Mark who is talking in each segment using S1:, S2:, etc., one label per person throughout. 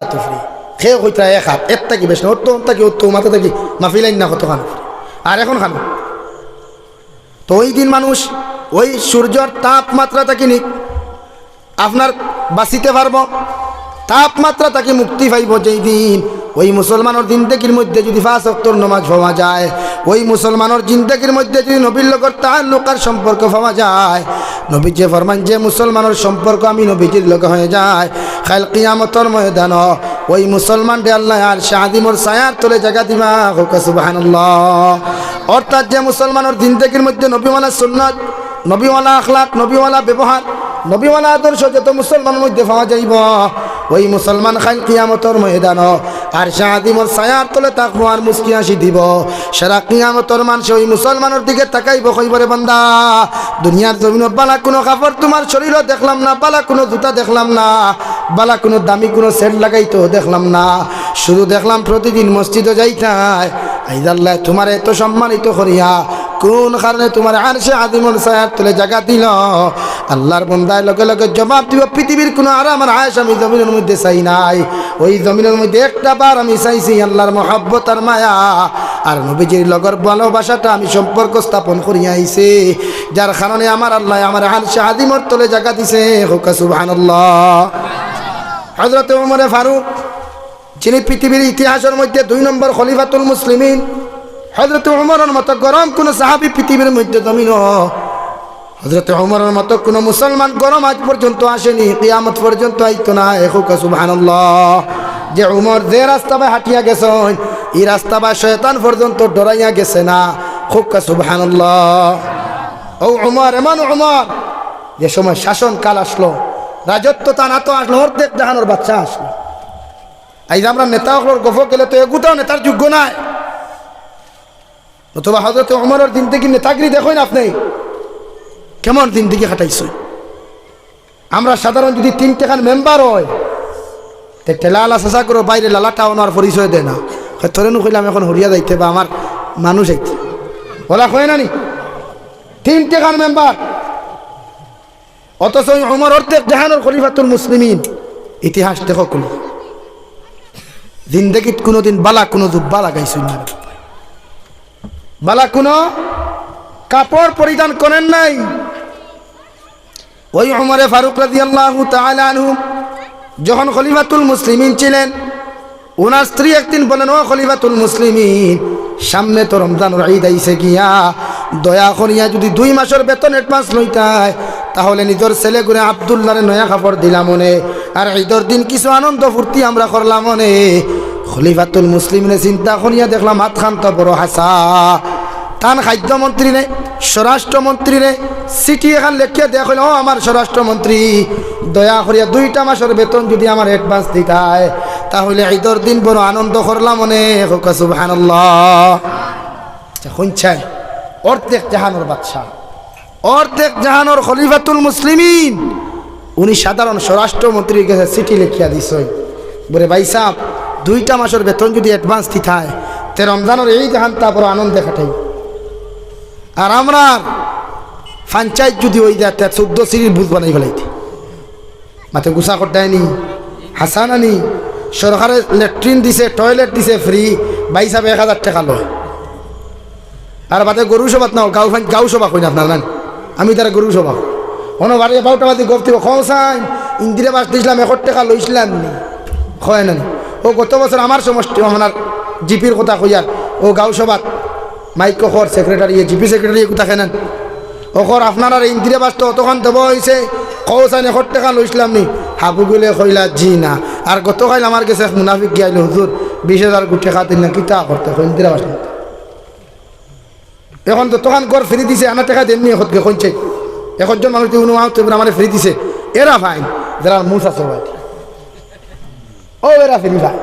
S1: তো ফ্রি খেয়ে কইতা এক হাত এর থাকি বেশ না, ওর তো থাকি ওর তো মাথা থাকি মাফিলাইন না কত খানো আর এখন খানো। তো ওই দিন মানুষ ওই সূর্যর তাপমাত্রা থাকি নি আপনার বাঁচিতে পারব, তাপমাত্রা তাকে মুক্তি পাইব যেই দিন ওই মুসলমানের জিন্দেগির মধ্যে যদি 5 ওয়াক্তের নামাজ পাওয়া যায়, ওই মুসলমানের জিন্দেগির মধ্যে যদি নবীর লগর তাআল্লুকার সম্পর্ক পাওয়া যায়, নবী যে ফরমান যে মুসলমানের সম্পর্ক আমি নবীজির লগে হয়ে যায়, কাল কিয়ামতের ময়দান ওই মুসলমানকে আল্লাহ আর শাহাদিমর ছায়ার তলে জায়গা দিবা। হোক সুবহানাল্লাহ। অর্থাৎ যে মুসলমানের জিন্দেগির মধ্যে নবীওয়ালা সুন্নাত, নবীওয়ালা আখলাক, নবীওয়ালা ব্যবহার, নবীওয়ালা আদর্শ যত মুসলমানের মধ্যে পাওয়া যাইব, ওই মুসলমান খান কিয়ামতের ময়দান আর শাহাদিমর ছায়ার তলে তাকবো আর মুস্কি হাসি দিব। সারা কিয়ামতের মানুষ ওই মুসলমানের দিকে তাকাইব, কইবরে বান্দা দুনিয়ার জমিনে বালা কোনো কাপড় তোমার শরীরও দেখলাম না, বালা কোনো জুতা দেখলাম না, বালা কোনো দামি কোনো সেট লাগাইতো দেখলাম না, শুধু দেখলাম প্রতিদিন মসজিদে যাইতাই। আইদাল্লাহ তোমার এত সম্মানিত করিয়া কোন কারণে তোমার আরশে আযিমুল ছায়ার তলে জায়গা দিল? আল্লাহর বান্দায় লগে লগে জবাব দিব, পৃথিবীর কোনো আরাম আর আয়েশ আমি জমিনের মধ্যে চাই নাই, ওই জমিনের মধ্যে একটা বার আমি চাইছি আল্লাহর মহব্বত আর মায়া আর নবীজির লগর ভালোবাসাটা আমি সম্পর্ক স্থাপন করিয়া আইছি, যার কারণে আমার আল্লাহ আমার আরশে আযিমের তলে জায়গা দিছে। হোক সুবহানাল্লাহ। হযরত ওমর ফারুক যিনি পৃথিবীর ইতিহাসের মধ্যে 2 নম্বর খলিফাতুল মুসলিমিন, হযরত ওমরের মতো গরম কোন সাহাবী পৃথিবীর মধ্যে জমিন, হযরত ওমরের মতো কোন মুসলমান গরম আজ পর্যন্ত আসেনি, কিয়ামত পর্যন্ত আইতো না। হোক সুবহানাল্লাহ। যে ওমর যে রাস্তা বাই হাঁটিয়া গেছেন, এই রাস্তা বাই শয়তান পর্যন্ত ডরাইয়া গেছে না। হোক সুবহানাল্লাহ। ও ওমর এমন ওমর যে সময় শাসন কাল আসলো, রাজত্ব তানা তো আসলো, অর্ধেক জাহানোর বাচ্চা আসলো। আজ আমরা নেতা হলোর গফ গেলে তো এগুতাও নেতার যোগ্য নাই, অথবা হযরত ওমরের দিন থেকে নেতাগিরি দেখেন আপনি কেমন দিন থেকে খাটাইছে। আমরা সাধারণ যদি 3 টাকার মেম্বার হয়, লালা চাষা করো বাইরে লালাটা ওনার পরিচয় দেয় না, তোরেনু কইলাম এখন হরিয়া যাইতে বা আমার মানুষ যাইতে বলা হয় না নি 3 টাকার মেম্বার, অথচ ওমর অর্ধেক জাহানোর খলিফাতুল মুসলিমিন। ইতিহাস দেখো কোন জিন্দেগিত কোনোদিন বালা কোনো জুব্বা লাগাইছেন না, বালা কোনো কাপড় পরিধান করেন নাই। ওই ওমরে ফারুক রাদিয়াল্লাহু তাআলা আনহু যখন খলিফাতুল মুসলিমিন ছিলেন, ওনার স্ত্রী একদিন বলেন, ও খলিফাতুল মুসলিমিন সামনে তো রমজানের ঈদ আইছে গিয়া, দয়া করিয়া যদি 2 মাসের বেতন অ্যাডভান্স লইতাই, তাহলে নিজের ছেলে করে আব্দুল্লাহরে নয়া কাপড় দিলাম মনে, আর ঈদের দিন কিছু আনন্দ ফুর্তি আমরা করলাম মনে। খলিফাতুল মুসলিমিনে চিন্তা করিয়া দেখলাম হাত খান তো বড় হাসা, তান খাদ্যমন্ত্রী নে স্বরাষ্ট্রমন্ত্রী রে চিঠি এখন লেখিয়া দেয়া হইল, ও আমার স্বরাষ্ট্রমন্ত্রী দয়া করিয়া 2টা মাসের বেতন যদি আমার অ্যাডভান্স দিতায়, তাহলে ঈদের দিন বড় আনন্দ করলাম মনে। হোক সুবহানাল্লাহ। শুনছেন, অর্ধেক জাহানোর বাদশা, অর্ধেক জাহানোর খলিফাতুল মুসলিমিন, উনি সাধারণ স্বরাষ্ট্রমন্ত্রীর কাছে চিঠি লিখিয়া দিছে, বলে ভাই সাহেব 2টা মাসের বেতন যদি অ্যাডভান্স দিতায়, তে রমজানের এই জাহান তারপর আনন্দে কাটাই। আর আমরা পঞ্চায়েত যদি ওই যায় 14 সিঁড়ির ভূত বানাই ফেলাইতে, মাথে গুছা করতেনি হাসান আনি, সরকারের ল্যাট্রিন দিছে, টয়লেট দিছে ফ্রি, ভাই সাহেব 1000 টাকা লয়। আর বাদে গরু সভাত নাও, গাঁও সভা কই না আপনার না, আমি তারা গরু সভা কোনো বাড়ি 12টা বাজে গপ দিব খাওয়াই ইন্দিরা বাস দিয়েছিলাম 1 টাকা লইছিলাম নি হয় না। ও গত বছর আমার সমষ্টি আমার জিপির কথা কইয়ার, ও গাঁও সভাত মাইক কর সেক্রেটারি জিপি সেক্রেটারি কোথা খেলেন ওখর আপনার আর ইন্দিরা বাস তো অতক্ষণ দেবো হয়েছে, খাওয়াই 1 টাকা লইছিলাম নি, হাবু গেলে কইলা জি না। আর গতকাল আমার কাছে মুনাফিক গিয়াইল, হুজুর 20,000 টাকা দিন না, কিতা করতে ইন্দিরা বাস এখন তো তখন গড় ফ্রি দিছে, আমার টাকা দেননি এখনকে কইছে, একজন মানুষ আমার ফ্রি দিছে, এরা ফাইন যারা মুস আছে ভাই, ও এরা ফ্রি ভাই,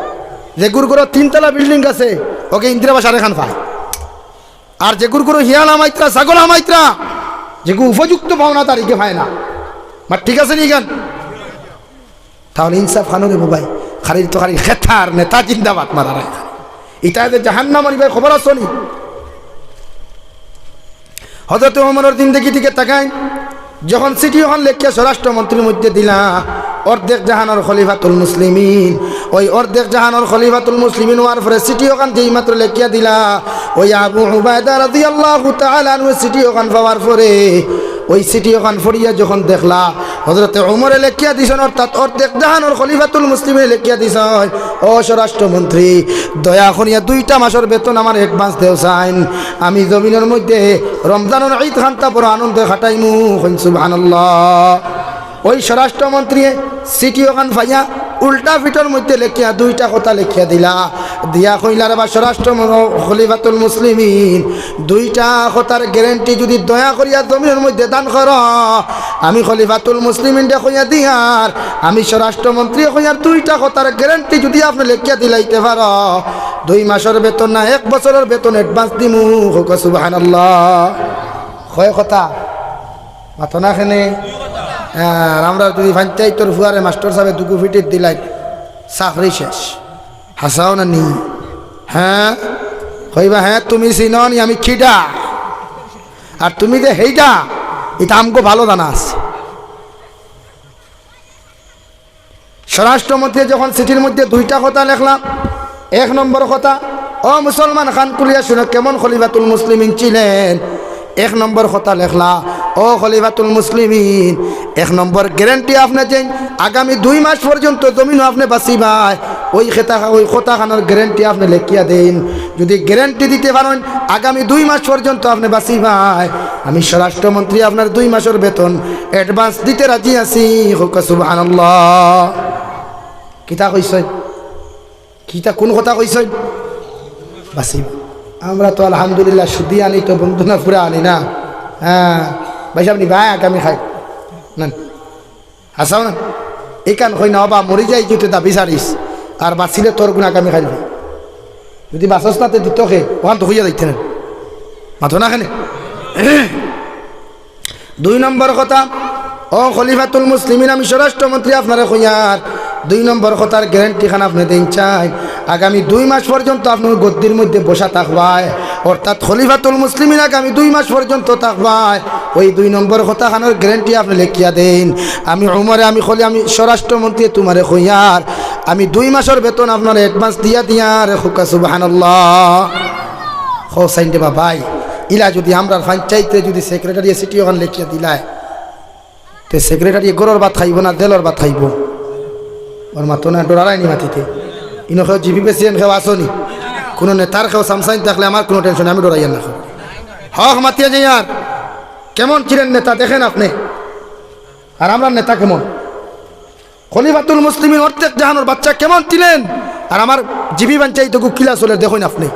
S1: যে গুরগুরো 3 তলা বিল্ডিং আছে ওকে ইন্দিরা বাস আর এখান পায়, আর যে গুরগুরো হিয়ালা মাইত্রা ছাগলা মাইত্রা যেগুলো উপযুক্ত পাওনা তারিখে পায় না, মা ঠিক আছে নি গান, তাহলে ইনসাফ খানো রে ভাই, খালি তো খালি খেতার নেতা জিন্দাবাদ মারা রায়, এটা যে জাহান্নাম ভাই খবর আসো নি। হযরত ওমরের জিন্দেগি দিকে তাকাই, যখন চিঠি ওখান লেখিয়া স্বরাষ্ট্রমন্ত্রীর মধ্যে দিলা, অর্ধেক জাহানোর খলিফাতুল মুসলিমিন। ওই অর্ধেক জাহানোর খলিফাতুল মুসলিমিন হওয়ার পরে সিটি ওখান যেই মাত্র লেখিয়া দিলা, ওই আবু উবায়দা রাদিয়াল্লাহু তাআলা আনহু সিটি ওখান পাওয়ার পরে ওই সিটি ওখান ফরিয়া যখন দেখলা হযরতে ওমরে লেখিয়া দিছেন, অর্থাৎ অর্ধেক জাহানোর খলিফাতুল মুসলিমিন লেখিয়া দিছেন, ও স্বরাষ্ট্রমন্ত্রী দয়া করিয়া 2টা মাসের বেতন আমার অ্যাডভান্স দেও চাইন, আমি জমিনের মধ্যে রমজানের ঈদ খান্তা পর আনন্দে খাটাইমু। সুবহানাল্লাহ। ওই স্বরাষ্ট্রমন্ত্রী সিটি ওখান ফাইয়া উল্টা ফিটর মধ্যে লেখিয়া 2টা কথা লেখিয়া দিলা, দিয়া কইলার বা স্বরাষ্ট্র খলিফাতুল মুসলিমিন 2টা কথার গ্যারেন্টি যদি দয়া করিয়া জমিনের মধ্যে দান কর, আমি খলিফাতুল মুসলিমিন কইয়া দিয়ার, আমি স্বরাষ্ট্রমন্ত্রী কইয়ার 2টা কথার গ্যারেন্টি যদি আপনি লেখিয়া দিলাইতে পার, 2 মাসের বেতন না 1 বছরের বেতন অ্যাডভান্স দিমু। সুবহানাল্লাহ। কয় কথা মাথা না খেনে। হ্যাঁ, আমরা যদি পঞ্চায়েতর ফুয়ারে মাস্টার সাহেব 2 ফিটির দিলাই চাকরি শেষ। হাসাও না নি? হ্যাঁ কইবা হ্যাঁ তুমি চিনি আমি খিডা, আর তুমি যে হেইটা এটা আমগো ভালো জানা আছে। স্বরাষ্ট্রমন্ত্রী যখন চিঠির মধ্যে 2টা কথা লেখলাম, 1 নম্বর কথা, ও মুসলমান খান কুলিয়া শুনে কেমন খলিফাতুল মুসলিমিন ছিলেন। 1 নম্বর কথা লেখলা, ও খলিফাতুল মুসলিমিন 1 নম্বর গ্যারান্টি আপনি দেন আগামী 2 মাস পর্যন্ত জমিন আপনি বাঁচিবাই, ওই কথাখানোর গ্যারান্টি আপনি লেখিয়া দেন। যদি গ্যারান্টি দিতে পারেন আগামী 2 মাস পর্যন্ত আপনি বাঁচিবাই, আমি স্বরাষ্ট্রমন্ত্রী আপনার 2 মাসের বেতন অ্যাডভান্স দিতে রাজি আছি। সুবহানাল্লাহ। কিতা কইছেন? কিতা কোন কথা কইছেন? বাঁচিব। আমরা তো আলহামদুলিল্লাহ সুদি আনি তো বন্ধু না পুরা আনি না। হ্যাঁ ভাই আপনি ভাই আগামী খাই না হাসাও না এই কান কই না বা মরি যাই যদি দাবি সারিস আর বাঁচিলে তোর গুণ আগামী খাইবি, যদি বাঁচস তাতে দিত খে ওখান তো হইয়া যাইতে না মাথো না খানে। 2 নম্বর কথা, ও খলিফাতুল মুসলিমিন আমি স্বরাষ্ট্রমন্ত্রী আপনারা কইয়ার 2 নম্বর কথার গ্যারান্টি খান আপনি দেন চাই আগামী 2 মাস পর্যন্ত আপনার গদ্দির মধ্যে বসা থাকবায়, অর্থাৎ খলিফাতুল মুসলিমিন আগামী 2 মাস পর্যন্ত থাকবায়, ওই 2 নম্বর কথা খানোর গ্যারান্টি আপনি লেখিয়া দেন। আমি উমরে আমি স্বরাষ্ট্রমন্ত্রী তোমারে কইয়ার আমি 2 মাসের বেতন আপনার অ্যাডভান্স দিয়ার। সুবহানাল্লাহ। হোসাইন দেবা ভাই ইলা যদি আমরা পঞ্চায়েতে যদি সেক্রেটারি সিটি ওখান লেখিয়া দিলায়, তো সেক্রেটারি গরুর ভাত খাইব না দেলর ভাত খাইব? ওর মাতো না ডরারায়নি মাটিতে ইনো খেয়েও জিপি প্রেসিডেন্ট খেয়েও আসনি, কোনো নেতার খেয়েও সামসাইন থাকলে আমার কোনো টেনশন, আমি ডরাইয়ার না। হক মাতিয়া যাই আর কেমন ছিলেন নেতা দেখেন আপনি, আর আমরা নেতা কেমন? খলিফাতুল মুসলিমিন অর্ধেক জাহানোর বাচ্চা কেমন ছিলেন, আর আমার জিবি পঞ্চায়েত কিলা চলে দেখুন আপনি।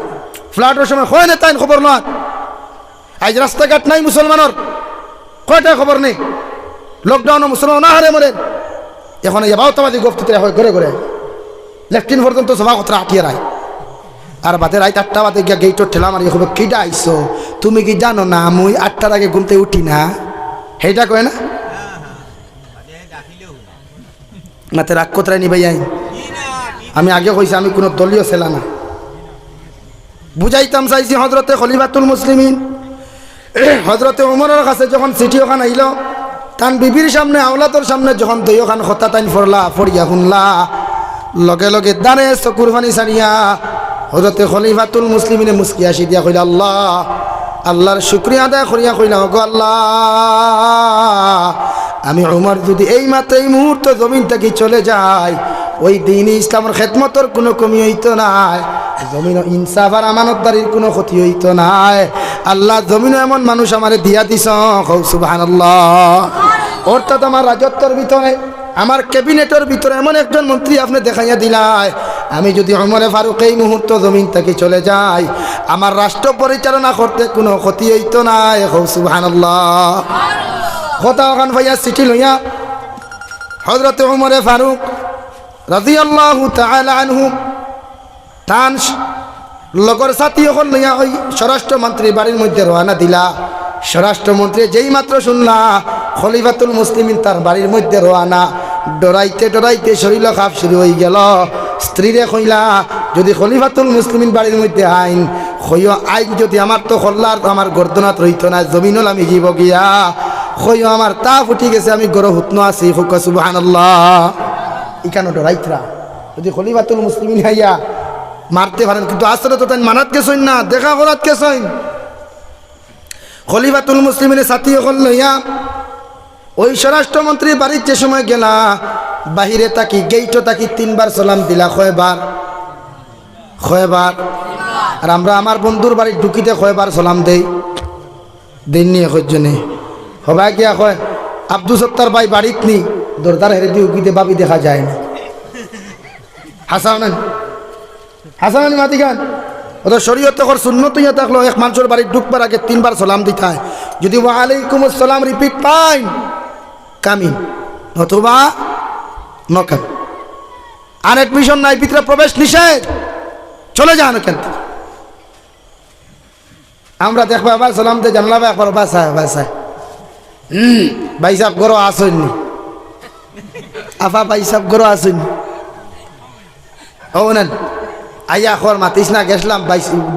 S1: ফ্লাটের সময় হয় নেতা খবর নয়, আজ রাস্তাঘাট নাই মুসলমানের, কয়টা খবর নেই, লকডাউনে মুসলমান না হারে মরেন। এখন এই বাউতাবাদী গফতিতে হয় ঘরে ঘরে লেফটিন পর্যন্ত সভা কথা আটিয়ে রায়, আর বাদে রায় 8টা বাদে গিয়া গেটর ঠেলা মারি হবে কিটা আইসো তুমি কি জানো না আমি 8টার আগে ঘুমতে উঠি না, সেইটা কয় না মাতে রাগ কোথায় নিবাই আই। আমি আগে কইছি আমি কোনো দলীয় ছেলা না, বুঝাইতাম চাইছি হজরতে খলিফাতুল মুসলিমিন হজরতে ওমরের কাছে যখন চিঠি ওখান আইল, তান বিবির সামনে আওলাদর সামনে যখন দই ওখান হত্যা তাইন ফরলা ফরিয়া শুনলা, লগে লগে দাঁড়ে চকুর পানি সারিয়া হজরতে খলিফাতুল মুসলিমিনে মুস্কি আসি দিয়া কইলা আল্লাহ, আল্লাহর শুকরিয়া আদায় করিয়া কইলা গো আল্লাহ, আমি ওমর যদি এই মাত্র এই মুহূর্ত জমিন থেকে চলে যায়, ওই দিন ইসলামের খেদমতর কোনো কমি হইতো নাই, জমিন ইনসাফ আর আমানতদারির কোনো ক্ষতি হইতো নাই। আল্লাহ জমিন এমন মানুষ আমারে দিয়া দিস। সুবহানাল্লাহ। অর্থাৎ আমার রাজত্বর ভিতরে আমার ক্যাবিনেটের ভিতরে এমন একজন মন্ত্রী আপনি দেখাইয়া দিলাই, আমি যদি ওমরে ফারুক এই মুহূর্ত জমিন থেকে চলে যাই, আমার রাষ্ট্র পরিচালনা করতে কোনো ক্ষতি হইতো নাই। সুবহানাল্লাহ। কথা ওখান ভাইয়া চিঠি লইয়া হযরতে ওমরে ফারুক রাদিয়াল্লাহু তাআলা আনহু তান লগর সাথী ওখান লইয়া ওই স্বরাষ্ট্রমন্ত্রী বাড়ির মধ্যে রওনা দিলা। স্বরাষ্ট্রমন্ত্রী যেই মাত্র শুনলা খলিফাতুল মুসলিমিন তার বাড়ির মধ্যে রওনা, ডরাইতে ডরাইতে শরীর খাপ শুরু হয়ে গেল। স্ত্রীরে কইলা যদি খলিফাতুল মুসলিমিন বাড়ির মধ্যে আইন কইও আইন যদি আমার তো খল্লার আমার গর্দনাত রইত না, জমিনল আমি জীব গিয়া কইও আমার তা ফুটি গেছে আমি গরো হুতনো আছি হুক সুবহানাল্লাহ ইকানো ডরাইতরা যদি খলিফাতুল মুসলিমিন হাইয়া মারতে পারেন কিন্তু আসলে তো তাই মানাত গেছইন না দেখা করাত গেছইন খলিফাতুল মুসলিমিনের সাথী হল লইয়া ওই স্বরাষ্ট্রমন্ত্রী বাড়ির যে সময় গেলা বাহিরে তাকি গেইটো তাকি 3 বার সালাম দিলা কয়বার আর আমরা আমার বন্ধুর বাড়ি ঢুকিতে কয়বার সালাম দেই দিননি একজনে হবাই গিয়া কয় আব্দুল সত্তার ভাই বাড়িত নি দরদার হেরে দিয়ে উকিতে বাবি দেখা যায় না হাসান মাতি গান ওদের শরীয়তে কর সুন্নত ইয়া থাকলো এক মানুষের বাড়ি ঢুকবার আগে 3 বার সালাম দিতে হয় যদি ওয়া আলাইকুম আসসালাম রিপিট পাই কামিন অথবা নকাম আর এডমিশন নাই ভিতরে প্রবেশ নিষেধ চলে যান কেন আমরা দেখবো আবার সালাম দিয়ে জানলাম একবার বাসায় ভাই সাহেব গরো আসেননি আফা ভাই সাহেব গরো আসেননি ও নেন আইয়া খর মাতিস না গেছিলাম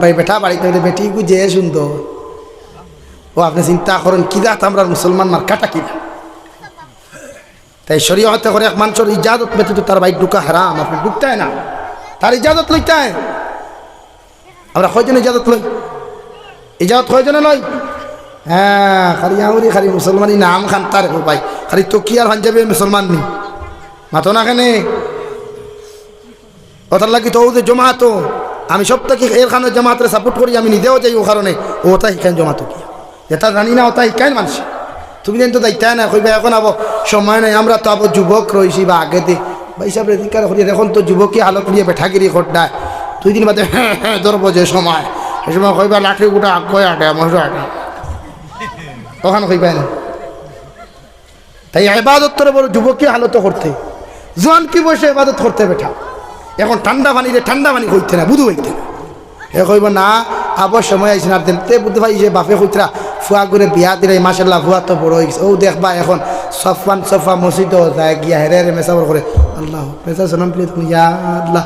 S1: ভাই বেটা বাড়িতে বেটি যে সুন্দর ও আপনি চিন্তা করেন কি দাঁত আমরা মুসলমান মার কাটা কিনা তাই শরীয়তে করে এক মানুষের ইজাজত ব্যতীত তার বাইক ঢুকা হারাম আপনি ঢুকতে না তার ইজাজত লইতে আমরা কয়জন ইজাজত লই ইজাজত কয়জনে লই হ্যাঁ খালি আমরি খালি মুসলমানি নাম খান তার ভাই খালি তো কি আর পাঞ্জাবি মুসলমান নি মাতো না কেনে ওটার লাগি তো ওদের জমাতো আমি সব থেকে এখানে জমাতে সাপোর্ট করি আমি নিজেও যাই ও কারণে ওটা শিখান জমাতো কি যেটা জানি না ওটা শিখান মানুষ তুমি তো দায়িত্ব না কইবা এখন আবো সময় নাই আমরা তো আবো যুবক রয়েছি বা আগে দে ভাই সাহেব অধিকার করি এখন তো যুবকই হালত নিয়ে বেঠাগিরি খোট্টায় 2 দিন বাদে ধরবো যে সময় সে সময় কইবা লাঠি গোটা আগে আটে মশো আটে তখন কইবা না তাই ইবাদত করে বড় যুবকই হালত করতে জোয়ান কি বসে ইবাদত করতে বেঠা এখন ঠান্ডা পানি কইতে না বুধু হইতে না এ কইব না আবার সময় আইসি না তে বুধ ভাই যে বাপে কইতরা ফুয়া করে বিয়া দিলে মাশাআল্লাহ ফুয়া তো বড় হয়ে গেছে ও দেখবা এখন সফা মসজিদ যায় গিয়া হেরে মেসাবর করে আল্লাহ পেশা সনাম প্লিজ ইয়া আল্লাহ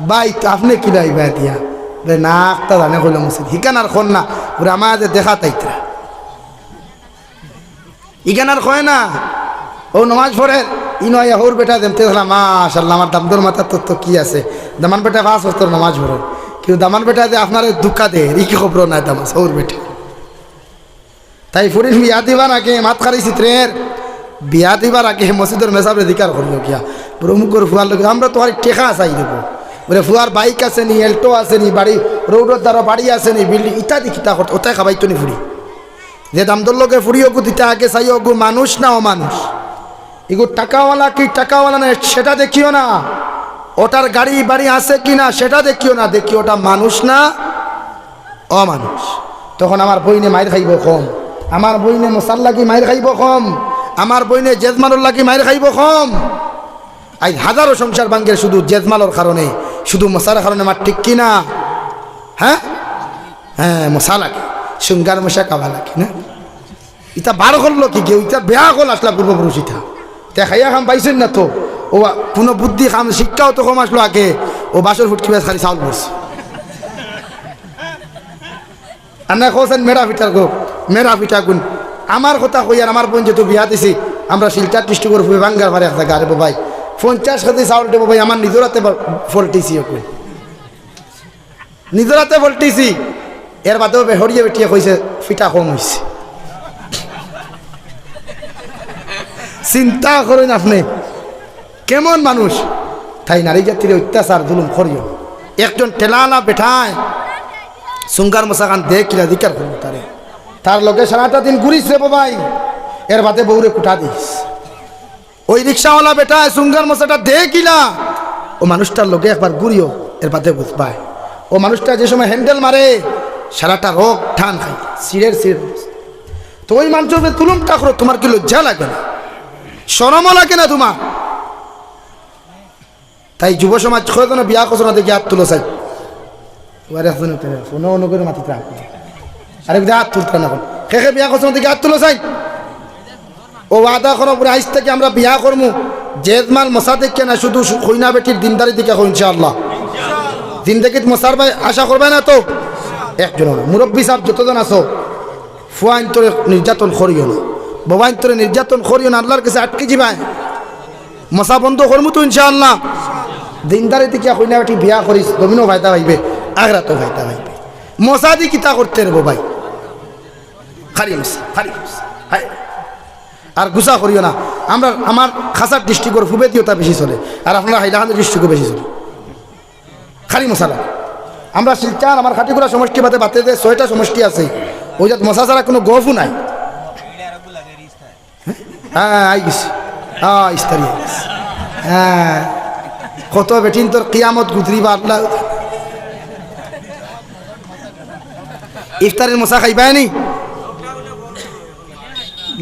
S1: ভাই তো আপনি কি লাইবা দিয়া রে না একটা জানে কইল মসজিদ হিকানার খন না ওরা আমাদের দেখা তাইতরা ইগানার কয় না ও নমাজ পড়ে ইনয়া হোর বেটা দেমতে মাশাআল্লাহ আমার দামদর মাথা তো কি আছে দামান বেটা 5 ওয়াক্ত নামাজ পড়ে কিন্তু দামান বেটা যে আপনার দুঃখা দে ই কি খবর নাই দামাজ হোর বেটা তাই ফুরিন বিয়া দিবার আগে মাত খারি চিত্রের বিয়া দিবার আগে মসজিদের মেসাবের অধিকার করিও গিয়া প্রমুখর ফুয়ার লোক আমরা তো আর টেকা চাই দেব বলে ফুয়ার বাইক আছে নি এল্টো আছে নি বাড়ি রোডের দ্বারা বাড়ি আছে নি বিল্ডিং ইত্যাদি কিতা করতে ওটাই খাবাইতো নি ফুরি যে দামদর লোকে ফুরিও গু দিতে আগে চাইও গু মানুষ না অমানুষ এগো টাকাওয়ালা কি টাকাওয়ালা না সেটা দেখিও না ওটার গাড়ি বাড়ি আছে কি না সেটা দেখিও না দেখি ওটা মানুষ না অমানুষ তখন আমার বইনে মায়ের খাইব কম আমার বইনে মশাল লাগি মায়ের খাইব কম আমার বইনে জেজমালর লাগি মায়ের খাইব কম আজ হাজারো সংসার ভাঙ্গের শুধু জেজমালর কারণে শুধু মশার কারণে আমার ঠিক কিনা হ্যাঁ মশা লাগে সুঙ্গার মশা কাবা লাগে না ইটা বার করলো কি কেউ ইটা বেয়া কল আসলা পূর্বপুরুষ ইটা খাইয়া খাম পাইছেন না তো ও কোনো বুদ্ধি খাম শিক্ষাও তো কম আসলো আগে ও বাসর ফুটকি বেশ খালি চাউল পড়ছে আর না কোসেন মেরা পিঠা গুণ আমার কথা কই আর আমার বোন যেহেতু বিয়া দিছি আমরা শিলচার ডিস্ট্রিক্টর ফুয়ে বাঙ্গার বাড়ি একটা গাড়ি ভাই 50 সাথে চাউল দেবো ভাই আমার নিজরাতে ফলটিছি ওকে নিজরাতে ফলটিছি এর বাদেও হরিয়ে বেটিয়ে কইছে পিঠা কম হয়েছে চিন্তা করেন আপনি কেমন মানুষ তাই নারী জাতির অত্যাচার জুলুম করিও একজন টেলালা বেঠায় সুঙ্গার মশাখান দেখিলা দিকার করবো তার লোকে সারাটা দিন ঘুরিস রে বাবাই এর বাদে বউরে কুটা দিস ওই রিক্সাওয়ালা বেটায় সুঙ্গার মশাটা দেখিলা ও মানুষটার লোকে একবার ঘুরিও এর বাদে বুঝবায় ও মানুষটা যে সময় হ্যান্ডেল মারে সারাটা রোগ ঠান খাই সিঁড়ের তো ওই মানুষের তুলুমটা করো তোমার কি লজ্জা লাগে না শরমও লাগে না তোমার তাই যুব সমাজ কয়জন বিয়া করছো না দেখি হাত তুলো চাই ফোনও অনুকরে মাটিতে আরে হাত তুলতে না কে বিয়া করছো না দেখি হাত তুলো চাই ও আদা করো পুরো আইস থেকে আমরা বিয়া করবো জেজমাল মশা দেখে না শুধু কইনা বেটির দিনদারি দিকে ইনশাআল্লাহ জিন্দগিত মশার ভাই আশা করবে না তো একজন মুরব্বী সাহেব যতজন আছো ফুয়াইন তোর নির্যাতন করিও না বাবা তোরে নির্যাতন করিও না, আল্লাহর কাছে আটকে যাবায়। মশা বন্ধ করমু তো ইনশাআল্লাহ। দিনদারি থেকে কইনা বেটি বিয়া করিস, জমিনও ফায়দা পাইবে, আখরাতও ফায়দা পাইবে। মশা দি কিতা করতে রে বাবাই, খালি মশা খালি মশা। আর গুসা করিও না। আমার খাসার ডিস্ট্রিক্টর ফুবেতিওটা বেশি চলে, আর আপনার হাইলাকান্দি ডিস্ট্রিক্টও বেশি চলে, খালি মশালা। আমরা শিলচার আমার খাটিগুড়া সমষ্টি বাদে বাতে 6টা সমষ্টি আছে, ওই যাত মশা ছাড়া কোনো গফও নাই। হ্যাঁ আই গেছি, হ্যাঁ ইস্তারি হ্যাঁ, কত বেটিন তোর কিয়ামত গুজরিবা আল্লাহ। ইফতারের মশা খাইবাই নি?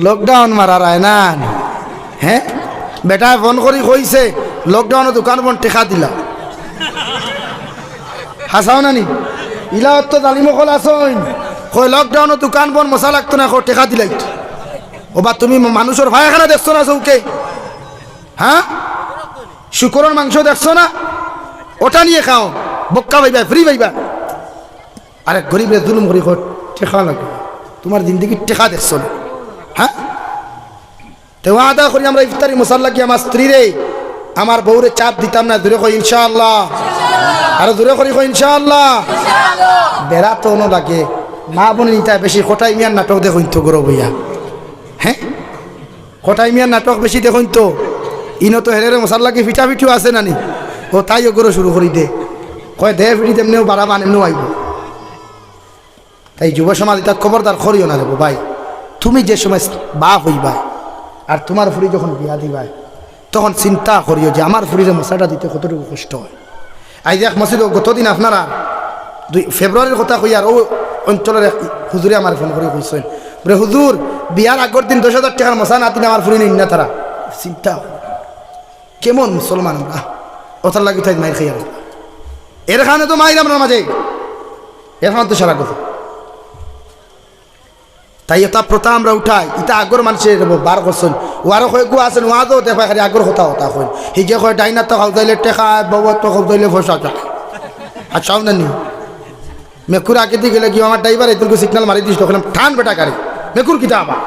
S1: লকডাউন মারা রায় না। হ্যাঁ বেটা ফোন করি কইছে লকডাউনে দোকান বন টেকা দিলা, হাসাও না নি? ইলা তো জালিমকল আসইন কই লকডাউনে দোকান বন মশা লাগতো না, টেকা দিলাই। ও বা তুমি মানুষের ভাইখানা দেখছো না চৌকে? হ্যাঁ শুকরের মাংস দেখছো না? ওটা নিয়ে খাও, বক্কা পাইবা, ফ্রি পাইবা। আরে গরিবের জুলুম করি টেকা লাগবে, তোমার জিন্দগি টেকা দেখছো না? হ্যাঁ তো আদা করি আমরা ইফতারি মশাল্লা কি আমার স্ত্রী রে আমার বউরে চাপ দিতাম না। দূরে কই ইনশাআল্লাহ, আরো দূরে করি কই ইনশাআল্লাহ। বেড়া তো ono লাগে মা বোন নিতা বেশি কোটাই মিয়ার নাটক দেখুন তো গরো বইয়া। হ্যাঁ কোটাই মিয়ার নাটক বেশি দেখুন তো, ইনো তো হেরে মশাল্লা কি ফিটা ফিটিও আছে নানি, ও তাইও গরো শুরু করি দে, কয় দে ফিটি তেমনিও বাড়াবান এমনিও আইব। তাই যুব সমাজ এটা খবরদার করিও না দেবো ভাই। তুমি যে সময় বাপ হইবা আর তোমার ফুরি যখন বিয়া দিবাই, তখন চিন্তা করিও যে আমার ফুরিরে মশাটা দিতে কতটুকু কষ্ট হয়। আই দেখ মসজিদ গতদিন আপনারা 2 ফেব্রুয়ারির কথা কই, আর ও অঞ্চলের এক হুজুরে আমার ফোন করে কইছেন, বলে হুজুর বিয়ার আগর দিন 10,000 টাকার মশা না দিন আমার ফুরি নিন না তারা। চিন্তা কেমন মুসলমান আমরা, ওটার লাগি তাই মাইর খাই। এর কারণে তো মাইর আমরা মাঝে, এখন তো সারা কথা। তাই এটা প্রথা আমরা উঠাই, এটা আগর মানুষের বার করছেন। ও আরো কয়েকগু আছেন ওয়াজও দেখা খালি আগর হতা হতা হয়। হিজে কয় ডাইনা তো খাওয়াইলে টেকা, বাবা তো খাওয়াইলে ফসা যায়। আচ্ছাও না নি মেকুর আগে দিয়ে গেলে কি আমার ড্রাইভার এদেরকে সিগনাল মারি দিস, তখন ঠান বেটা গাড়ি মেকুর কিতা আবার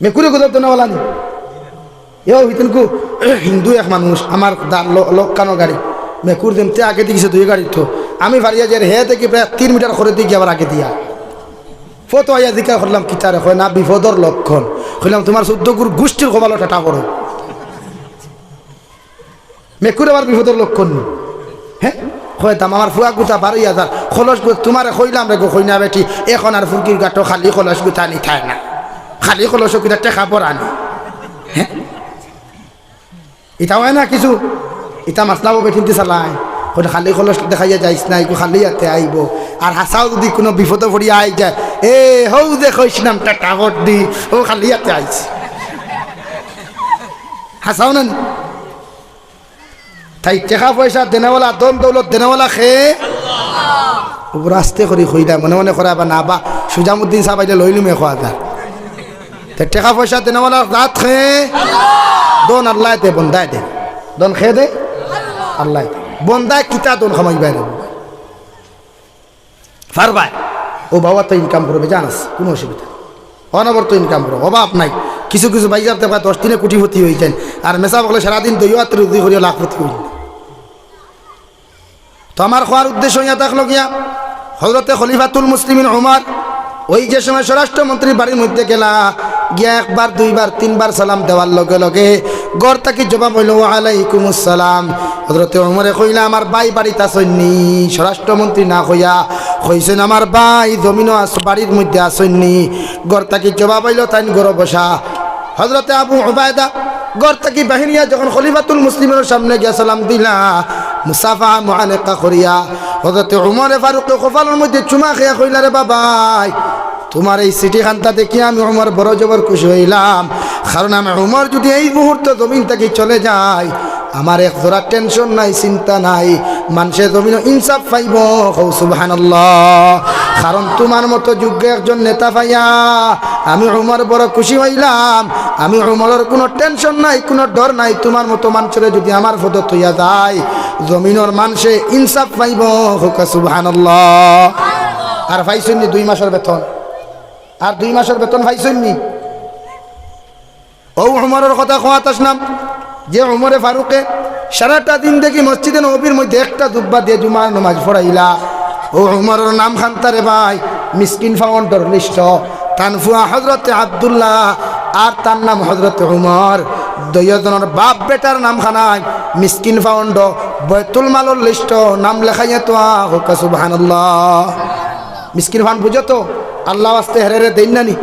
S1: মেকুরে কোথাও তো নেওয়ালা নি। এও হিতেনকু হিন্দু এক মানুষ আমার লোক কানো গাড়ি মেকুর যেমতে আগে দিয়েছে 2 গাড়ি, তো আমি ভারিয়া যে হে থেকে প্রায় 3 মিটার করে দিয়ে আবার আগে দিয়া ফটো আইয়া দিকা করলাম কিতারে হয় না বিপদর লক্ষণ। কইলাম তোমার 14 গুর গোষ্ঠীর খোবালো টাটা বড় মেকুর আবার বিপদর লক্ষণ নি। হ্যাঁ কইতাম আমার ফুয়া গুতা 12,000 খলস গো তোমার কইলাম রে গো কইনা বেটি, এখন আর ফুলকির গাটো খালি খলস গুতা নি খায় না, খালি খলস কিটা টেকা পরানি। হ্যাঁ এটা হয় না কিছু, এটা মাসলাও বেঠিনতে চালায় ওটা খালি খলস দেখাইয়া যাইস না, একটু খালি হাতে আইব। আর হাসাও যদি কোনো বিপদ পড়িয়া আই যায়, এ হৌ যে কইছিলাম টাকা ভোট দি, ও খালি হাতে আইস, হাসাও না। তাই টাকা পয়সা দেনেওয়ালা, দন দৌলত দেনেওয়ালা খেয়ে রাস্তে করি খইলা মনে মনে করা বা না, বা সুজামুদ্দিন সাহেব আইলে লইলুমে খোয়া যায়। টাকা পয়সা দেনেওয়ালা রাত খেয়ে দন আল্লাহ দে, বন্দায় দে, দন খেয়ে দে আল্লাহ বন্দায় কিতা দন খামাই বাইরে পারবাই। ও বাবা তো ইনকাম করবে জানাস, কোনো অসুবিধা, অনবরত ইনকাম করো, অভাব নাই। কিছু কিছু বাইজার দেখা 10 দিনে কোটিপতি হয়ে যান, আর মেসা বলে সারাদিন 2 রুজি করিয়া লাখপতি হইল। তো আমার খোয়ার উদ্দেশ্য ইয়া থাকলো গিয়া হজরতে খলিফাতুল মুসলিমিন উমর ওই যে সময় স্বরাষ্ট্রমন্ত্রীর বাড়ির মধ্যে গেলা গিয়া 1 বার 2 বার 3 বার সালাম দেওয়ার লগে লগে গড় তাকে জবাব হইল ওয়ালাইকুমুস সালাম। হজরতে উমরে কইলা আমার ভাই বাড়িতে আসেননি, স্বরাষ্ট্রমন্ত্রী না কইয়া কইছেন আমার ভাই জমিনও বাড়ির মধ্যে আসেননি। গড় তাকে জবাব হইল তাই গড় বসা। হজরতে আবু উবায়দা গড় তাকে বাহিনিয়া যখন খলিফাতুল মুসলিমের সামনে গিয়া সালাম দিলা মুসাফা মুআনাকা করিয়া হযরত উমর ফারুক কপালের মধ্যে চুমা খেয়া কইলা রে বাবাই তোমার এই সিটি খানটা দেখি আমি উমর বড় জবর খুশি হইলাম, কারণ আমি উমর যদি এই মুহূর্তে জমিন থেকে চলে যায় আমার এক জোড়া টেনশন নাই, চিন্তা নাই, মানুষের জমিন ইনসাফ পাইব। সুবহানাল্লাহ, কারণ তোমার মতো যোগ্য একজন নেতা পাইয়া আমি উমর বড় খুশি হইলাম। আমি উমরের কোনো টেনশন নাই, কোনো ডর নাই। তোমার মতো মানুষের যদি আমার পদত হইয়া যায় জমিনের মানুষে ইনসাফ পাইব। সুবহানাল্লাহ। আর পাইছেন 2 মাসের বেতন, আর 2 মাসের বেতন পাইছেন নি? ও উমরের কথা কোয়া তাসনাম, যে উমরে ফারুকে সারাটা দিন দেখি মসজিদে নববীর মধ্যে একটা দুব্বা দিয়ে জুমার নামাজ পড়াইলা। ও উমরের নাম খান্তারে ভাই মিসকিন ফাউন্ডার লিস্ট, তানফুয়া হজরতে আব্দুল্লাহ আর তার নাম হজরতে উমর, দুইজনের বাপ বেটার নাম খানায় মিসকিন ফাউন্ড বয়তুল মালর লিস্ট নাম লেখাইয়া তো হোক সুবহানাল্লাহ। মিসকিন ফান্ড বুঝো তো, আল্লাহ আস্তে হেরে দেন নানি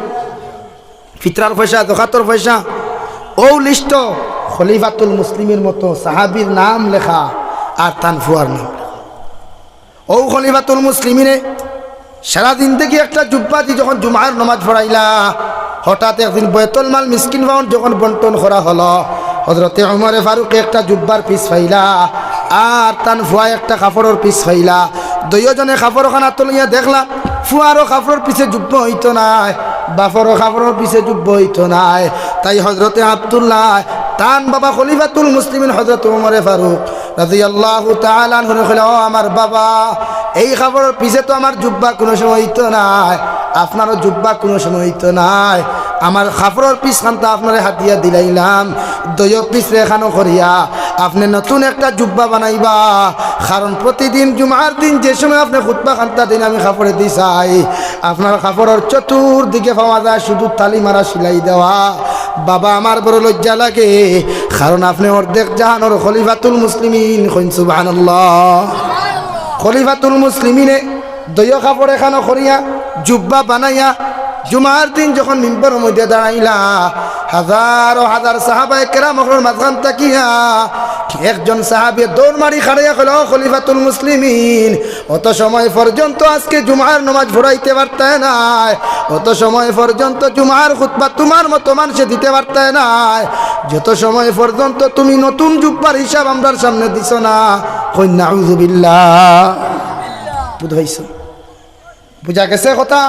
S1: ফিতরার পয়সা, দোকাতর পয়সা। ও লিস্ট খলিফাতুল মুসলিমের মতো সাহাবীর নাম লেখা আর তানফুয়ার নাম লেখা। ও খলিফাতুল মুসলিমিনে সারাদিন থেকে একটা জুব্বাতি যখন জুমার নামাজ পড়াইলা, হঠাৎ একদিন বয়তুল মাল মিসকিন ফাউন্ড যখন বন্টন করা হলো, হযরতে উমরে ফারুক একটা জুব্বার পিস পাইলা আর তানফুয়া একটা কাপড়ের পিস পাইলা। দুইজনে কাপড়খানা তুলিয়া দেখলা ফুয়ারও কাপড়ের পিছে যুব্ব হইতো নাই, বাপরও কাপড়ের পিছে যুব্ব হইতো নাই। তাই হযরতে আব্দুল্লাহ তান বাবা খলিফাতুল মুসলিমিন হযরত উমরে ফারুক রাদিয়াল্লাহু তাআলা আনহু কইল, ও আমার বাবা, এই কাপড়ের পিছে তো আমার জুব্বা কোনো সময় হইতো নাই, আপনারও জুব্বা কোনো সময় হইতো নাই। আমার কাপড়ের পিস খানটা আপনারে হাতিয়া দিলাইলাম, দয় পিস রেখানো করিয়া আপনি নতুন একটা জুব্বা বানাইবা। কারণ প্রতিদিন জুমার দিন যে সময় আপনি খুতবা খানটা দিন আমি কাপড়ে দি চাই, আপনার কাপড়ের চতুর্দিকে পাওয়া যায় শুধু তালি মারা সিলাই দেওয়া। বাবা আমার বড় লজ্জা লাগে, কারণ আপনি অর্ধেক জাহানোর খলিফাতুল মুসলিমিন, সুবহানাল্লাহ। খলিফাতুল মুসলিমিনে দয় কাপড় এখানো করিয়া জুব্বা বানাইয়া জুমার দিন যখন মিম্বরের মধ্যে দাঁড়াইলা, হাজার ও হাজার সাহাবায়ে কেরামের মাঝখান তাকিয়া একজন সাহাবী দৌড় মারি খাড়াইয়া কইল, ও খলিফাতুল মুসলিমিন, অত সময় পর্যন্ত আজকে জুমার নামাজ পড়াইতে পারতে নাই, অত সময় পর্যন্ত জুমার খুতবা তোমার মতো মানুষে দিতে পারতে নাই, যত সময় পর্যন্ত তুমি নতুন জুব্বার হিসাব আমরার সামনে দিছ না। কই নাউযুবিল্লাহ। বুঝাইছো? বুঝা গেছে কথা?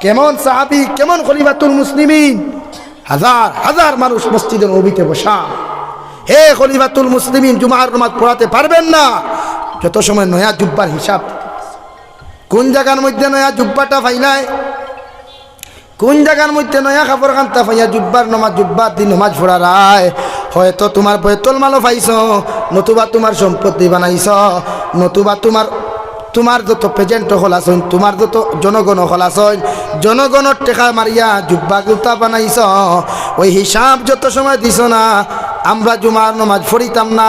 S1: কেমন সাহাবী, কেমন খলিফাতুল মুসলিমিন। হাজার হাজার মানুষ মসজিদের নববীতে বসা, হে খলিফাতুল মুসলিমিন জুমার নামাজ পড়াতে পারবেন না যত সময় নয়া জুব্বার হিসাব। কোন জায়গার মধ্যে নয়া জুব্বাটা ফাইনায়, কোন জায়গার মধ্যে নয়া কাপড় খান্তা ফাইয়া জুব্বার নামাজ, জুব্বার দিন নামাজ পড়ারায়। হয়তো তোমার বয়তুল মালও পাইছ, নতুবা তোমার সম্পত্তি বানাইছ, নতুবা তোমার যত প্রেজেন্ট হলাছইন, তোমার যত জনগণ হলাছইন, জনগণের টেকা মারিয়া জুব্বা গুতা বানাইছ, ওই হিসাব যত সময় দিছ না আমরা জুমার নামাজ পড়িতাম না।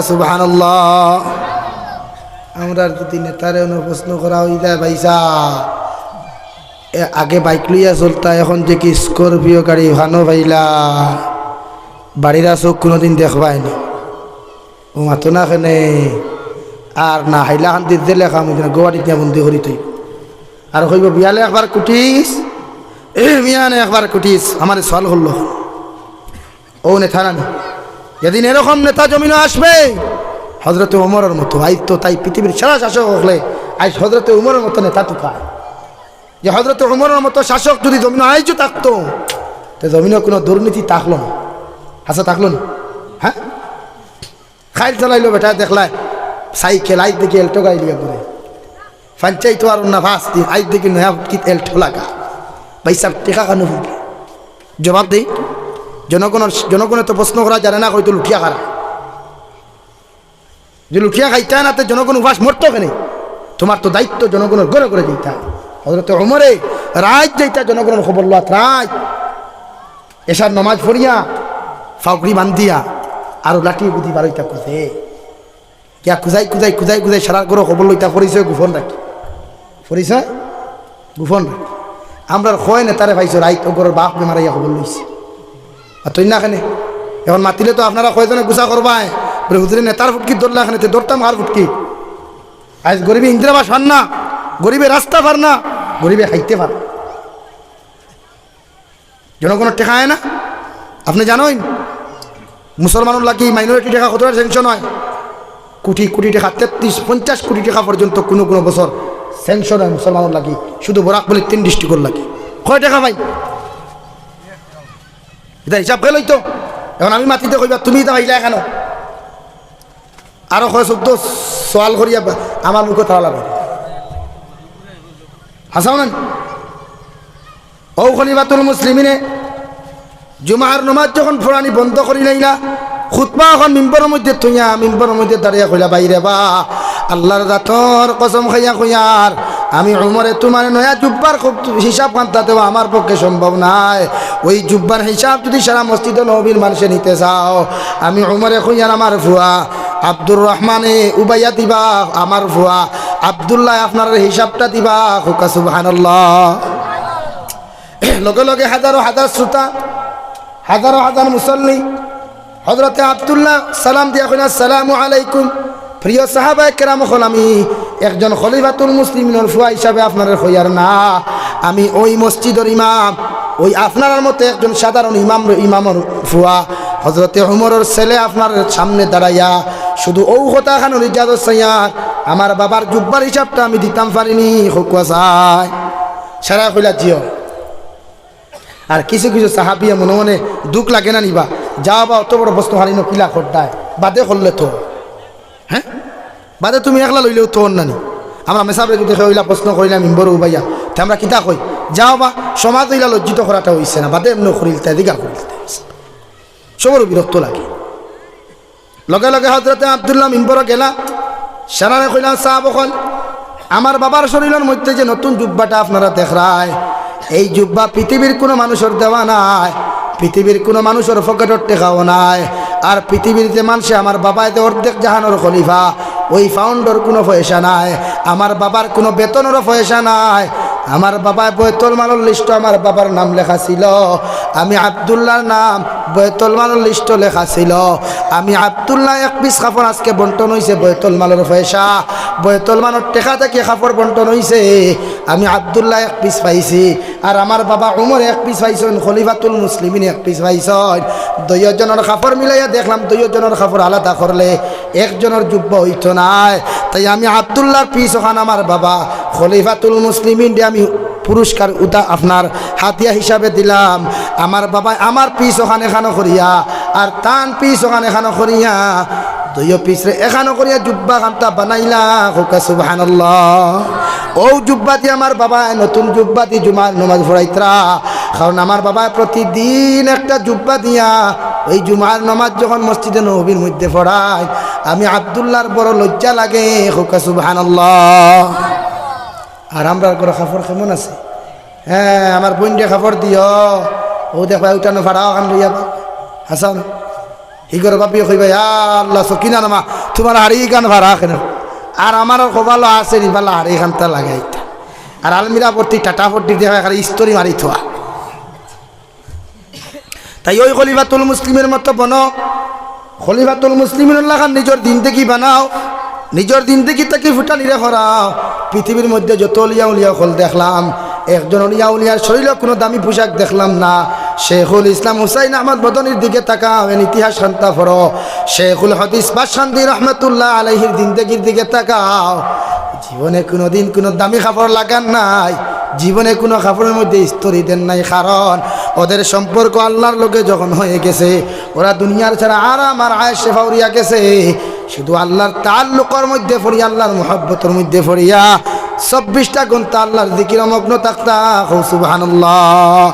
S1: সুবহানাল্লাহ। আমরা যদি নেতারে প্রশ্ন করা হয়ে যায়, ভাইসা আগে বাইক লইয়া চলতা, এখন যে কি স্করপিও গাড়ি ভানো ভাইলা, বাড়িরা চোখ কোনোদিন দেখবাইনি, ও মাতো না কেনে আর না হাইলা খান দিতে লেখা গোয়াটি দিয়া বন্দি করি তুই আর কইব বিয়ালে একবার কুটিস, মিয়ানে একবার কুটিস, আমার সওয়াল করলো। ও নেতা না, যেদিন এরকম নেতা জমিনে আসবে হযরতে ওমরের মতো, আজ তো তাই পৃথিবীর সেরা শাসক হলে আজ হযরতে ওমরের মতো নেতা টুকায়। যে হযরতে ওমরের মতো শাসক যদি জমিনে আইজও থাকতো, তো জমিনে কোনো দুর্নীতি থাকলো না, হাসা থাকলো না। হ্যাঁ, খাইল চালাইলো বেটা দেখলায় সাইকেল, আজ দেখি এলটো গাড়ি লিয়া করে পঞ্চায়েত আর না ভাস দিন, আজ দেখি নয়া ফুটকিত এলটো লাগা, পয়সা টেকা কানো ফুটলে জবাব দেই। জনগণের তো প্রশ্ন করা জানে না, হয়তো লুঠিয়া খারা, যে লুঠিয়া খাইতে না তো জনগণ উপাস মরতো কেনে? তোমার তো দায়িত্ব জনগণের গড়ে করে দিতে। হযরতে ওমরে রাত যাইতা জনগণের খবর লোয়াত, রাত এসার নমাজ পড়িয়া ফাউকরি বান্ধিয়া আর লাঠি বুদ্ধি বারইতা খুঁজে কিয়া খুঁজাই খুঁজাই খুঁজাই খুঁজাই সারা করে খবর লইতা পরিচয় গোপন রাখি, পরিচয় গোপন রাখি। আমরা হয় নেতারে পাইছো রাইত ওগরের বাপ বেমারাইয়া খবর লইছে, আর তুই না কেনে এখন মাতিলে তো আপনারা কয়জনে গুছা করবাই, বলে হুজুরে নেতার ফুটকি দৌড়লা এখানে দৌড়তাম আর ফুটকি। আজ গরিবে ইন্দিরাবাস পার না, গরিবে রাস্তা পার না, গরিবে খাইতে পার, জনগণের টেকা হয় না। আপনি জানেন মুসলমানের লাগি মাইনরিটি টাকা কত স্যাংশন হয়? কোটি কোটি টাকা, 33-50 কোটি টাকা পর্যন্ত কোনো কোনো বছর স্যাংশন হয় মুসলমানের লাগি, শুধু বরাক বলে 3 ডিস্ট্রিক্টর লাগি। কয় টাকা ভাই এটা হিসাব ফেলই তো। এখন আমি মাতিতে কইবা তুমি এটা হইলা কেন? আরো কয় শব্দ সওয়াল করিয়া আমার মুখে তালা লাগে, হাসাও না খলিফাতুল মুসলিমিনে জুমার নামাজ যখন ফোরানি বন্ধ করি লাইলা খুতবা এখন মিম্বরের মধ্যে থইয়া মিম্বরের মধ্যে দাঁড়িয়ে কইলা বাইরে বা আল্লাহর জাতর কসম খাইয়া কইয়ার আমি উমরে তোমার নয়া জুব্বার খুব হিসাব কান্তাতে আমার পক্ষে সম্ভব নাই। ওই জুব্বার হিসাব যদি সারা মসজিদ নবীর মানুষে নিতে চাও আমি উমরে কইয়ার আমার ফুয়া আব্দুর রহমানে উবাইয়া দিবা, আমার ফুয়া আব্দুল্লাহ আপনার হিসাবটা দিবা। হুকা সুবহানাল্লাহ। লগে লগে হাজারো হাজার শ্রোতা হাজারো হাজার মুসল্লি হযরতে আব্দুল্লাহ সালাম দিয়া কইনা আসসালামু আলাইকুম। প্রিয় সাহাবায়ে কেরাম, হল আমি একজন খলিফাতুল মুসলিমিনের ফুয়া হিসাবে আপনার কইয়ার না, আমি ওই মসজিদের ইমাম, ওই আপনার মতো একজন সাধারণ ইমামের ফুয়া হযরতে উমরের ছেলে আপনার সামনে দাঁড়াইয়া শুধু ও কথা খানুর ইজাজত চাইয়া আমার বাবার জুব্বার হিসাবটা আমি দিতাম পারিনি। হুকুয়া চাই সারা কইলা জিও। আর কিছু কিছু সাহাবিয়া মনে মনে দুঃখ লাগে না নিবা, যাও বা অত বড় বস্তু হারিনো কিলা খোদ্দায় বাদে করলে তো, হ্যাঁ বাদে তুমি একলা লইলেও তো নানি। আমরা মেসাবরে যদি ওইলা প্রশ্ন করিলাম ইম্বর উবাইয়া তে আমরা কিতা কই, যাও বা সমাজ ওইলা লজ্জিত করাটা হইছে না, বাদে এমনি করিলতে দিঘা করিলতে সবর বিরক্ত লাগে। লগে লগে হযরতে আব্দুল্লাহ মিম্বর গেলা সারারে কইলাম সাহাব বকল আমার বাবার শরীরের মধ্যে যে নতুন জুব্বাটা আপনারা দেখরায়, এই জুব্বা পৃথিবীর কোনো মানুষের দেওয়া নাই, পৃথিবীর কোনো মানুষের পকেটের টেকাও নাই। আর পৃথিবীর যে মানুষে আমার বাবায় যে অর্ধেক জাহানোর খলিফা, ওই ফাউন্ডর কোনো পয়সা নাই, আমার বাবার কোনো বেতনেরও পয়সা নাই। আমার বাবায় বয়তুল মালের লিস্ট আমার বাবার নাম লেখা ছিল, আমি আব্দুল্লাহর নাম বয়তুল মালের লিস্ট লেখা ছিল। আমি আব্দুল্লাহ এক পিস কাপড় আজকে বন্টন হয়েছে বয়তুল মালের পয়সা, বয়তুল মালের টেকা থেকে কাপড় বন্টন হয়েছে, আমি আব্দুল্লাহ এক পিস পাইছি। আর আমার বাবা উমর এক পিস পাইছেন, খলিফাতুল মুসলিমিন এক পিস পাইছেন। দুইজনের কাপড় মিলাইয়া দেখলাম দুইজনের কাপড় আলাদা করলে একজনের যুব্ব হইতো নাই। তাই আমি আব্দুল্লাহর পিস ওখান আমার বাবা খলিফাতুল মুসলিমিন দিয়ে আমি পুরস্কার উদা আপনার হাতিয়া হিসাবে দিলাম। আমার বাবা আমার পিস ওখানে এখানো করিয়া আর তান পিস ওখানে এখানো করিয়া দুইও পিসরে এখানো করিয়া জুব্বা খানটা বানাইলা। হুকা সুবহানাল্লাহ। ও জুব্বাতি আমার বাবা নতুন জুব্বাতি জুমার নামাজ পড়াইতরা, কারণ আমার বাবা প্রতিদিন একটা জুব্বা দিয়া ওই জুমার নামাজ যখন মসজিদে নববীর মধ্যে পড়ায় আমি আব্দুল্লাহর বড় লজ্জা লাগে। হুকা সুবহানাল্লাহ। আর আমরা করে খাফর কেমন আছে? হ্যাঁ আমার বোন দিয়ে খাফর দিও, ও দেখবা উঠানো ভাড়াও খান লইয়া হাসাও না ই করে বাপিও কইবা আল্লাহ সকিনা নামা তোমার হাড়ি গান ভাড়া কেন। আর আমার কবালো আছে নিবালা হাড়ি খানটা লাগাইতা আর আলমিরা ভর্তি টাটা ভর্তি দেখা খালি স্তরি মারি থোয়া। তাই ওই খলিফাতুল মুসলিমের মতো বনো, খলিফাতুল মুসলিমের লাগান নিজের দিন থেকে বানাও, নিজের দিন থেকে তাকে ফুটানিরে করাও। পৃথিবীর মধ্যে যত উলিয়া উলিয়া হল দেখলাম, একজন উলিয়া উলিয়ার শরীরে কোনো দামি পোশাক দেখলাম না। শেখুল ইসলাম হুসাইন আহমদ বদনির দিকে তাকাও, ইতিহাস খান্তা পড়ো। শেখুল হাদিস বাদশান্দি রহমতুল্লাহ আলাইহির জিন্দেগির দিকে তাকাও, জীবনে কোনোদিন কোনো দামি কাপড় লাগান নাই, জীবনে কোনো কাপড়ের মধ্যে স্তরি দেন নাই। কারণ ওদের সম্পর্ক আল্লাহর লোকে যখন হয়ে গেছে, ওরা দুনিয়ার ছাড়া আর আমার আয়েশে ফাউরিয়া গেছে, শুধু আল্লাহর তাআল্লুকের মধ্যে পড়িয়া আল্লাহর মুহাব্বতের মধ্যে পড়িয়া 24টা ঘন্টা আল্লাহর জিকির মগ্ন থাকতা। সুবহানাল্লাহ।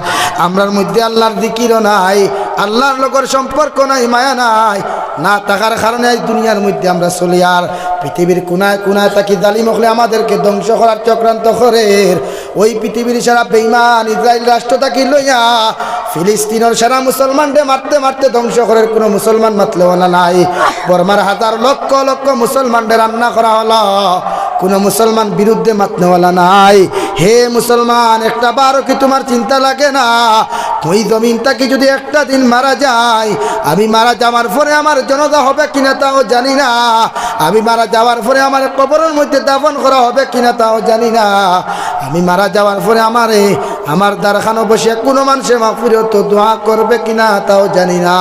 S1: আমরার মধ্যে আল্লাহর জিকিরও নাই, আল্লাহর লোকের সম্পর্ক নাই, মায়া নাই, না থাকার কারণে এই দুনিয়ার মধ্যে আমরা চলি আর পৃথিবীর কোনায় কোনায় থাকি জালিম হলে আমাদেরকে ধ্বংস করার চক্রান্ত করে। ওই পৃথিবীর সারা বেঈমান ইসরায়েল রাষ্ট্র থাকি লইয়া ফিলিস্তিনের সারা মুসলমানকে মারতে মারতে ধ্বংস করার কোনো মুসলমান মাতলেও না নাই। বর্মার হাজার লক্ষ লক্ষ মুসলমানদের রান্না করা হলো, কোনো মুসলমান বিরুদ্ধে মাতনেওয়ালা নাই। হে মুসলমান, একটা বারও কি তোমার চিন্তা লাগে না ওই জমিনটা কি যদি একটা দিন মারা যায়, আমি মারা যাওয়ার পরে আমার জনতা হবে কিনা তাও জানি না, আমি মারা যাওয়ার পরে আমার কবরের মধ্যে দাফন করা হবে কিনা তাও জানি না, আমি মারা যাওয়ার পরে আমার দ্বারখানো বসে কোনো মানুষে মাগফিরাত দোয়া করবে কিনা তাও জানি না,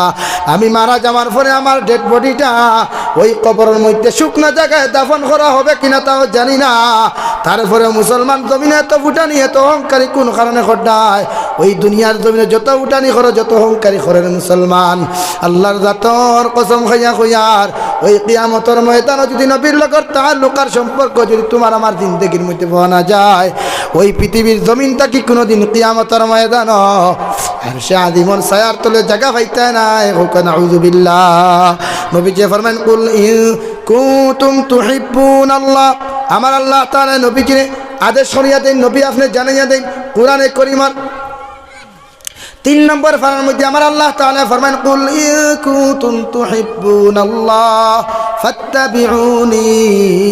S1: আমি মারা যাওয়ার পরে আমার ডেড বডিটা ওই কবরের মধ্যে শুকনো জায়গায় দাফন করা হবে কিনা তাও জানি না। তারপরে মুসলমান জমিনে এত ফুটানি এত অহংকারী কোন কারণে ঘটায়? ওই দুনিয়ার জমিনে যত উঠানি করো যত অহংকারী করেন মুসলমান, আল্লাহর জাতর কসম খাইয়া কইয়ার ওই কিয়ামতের ময়দানে যদি নবীর লগর তাআল্লুকার সম্পর্ক যদি তোমার আমার জিন্দেগির মধ্যে পাওয়া না যায়, ওই পৃথিবীর জমিনটা কি কোনোদিন কিয়ামতের ময়দান আরশে আজিমর ছায়ার তলে জায়গা পাইতে নাই। হোক নাউযুবিল্লাহ। নবীজি ফরমান কুল ইন কুনতুম তুহিব্বুনাল্লাহ, আমার আল্লাহ তাআলা নবীজিরে আদেশ করিয়া দেন, নবী আপনি জানাইয়া দেন কোরআনে কারীমের 3 নম্বর ফারার মধ্যে আমার আল্লাহ তাআলা ফরমান কুল ইন কুনতুম তুহিব্বুনাল্লাহ ফাত্তাবিউনি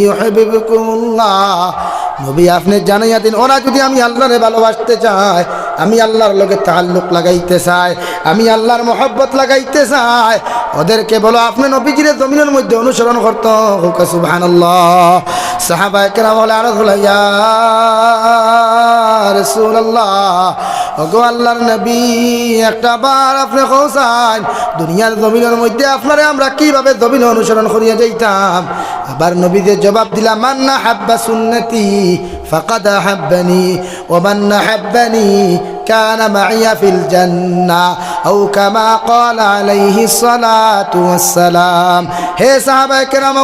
S1: ইউহিব্বুকুমুল্লাহ। নবী আপনি জানাইয়া দিন, ওরা যদি আমি আল্লাহরে ভালোবাসতে চাই, আমি আল্লাহর লগে তাআল্লুক লাগাইতে চাই, আমি আল্লাহর মহব্বত লাগাইতে চাই, ওদেরকে বলো আপনি নবীজির জমিনের মধ্যে অনুসরণ করতে। হোক সুবহানাল্লাহ। সাহাবায়ে কেরাম বলে ইয়া রাসূলুল্লাহ, ওগো আল্লাহর নবী, একটা বার আপনি কওছেন দুনিয়ার জমিনের মধ্যে আপনারে আমরা কিভাবে জমিন অনুসরণ করিয়া যাইতাম। আবার নবীদের জবাব দিলাম মান হাব্বা সুন্নতি ফাকাদ হাব্বানি ওয়া মান হাব্বানি কানা মাইয়া ফিল জান্নাহ আও কামা ক্বালা আলাইহিস সালাতু ওয়াস সালাম। হে সাহাবায়ে কেরাম,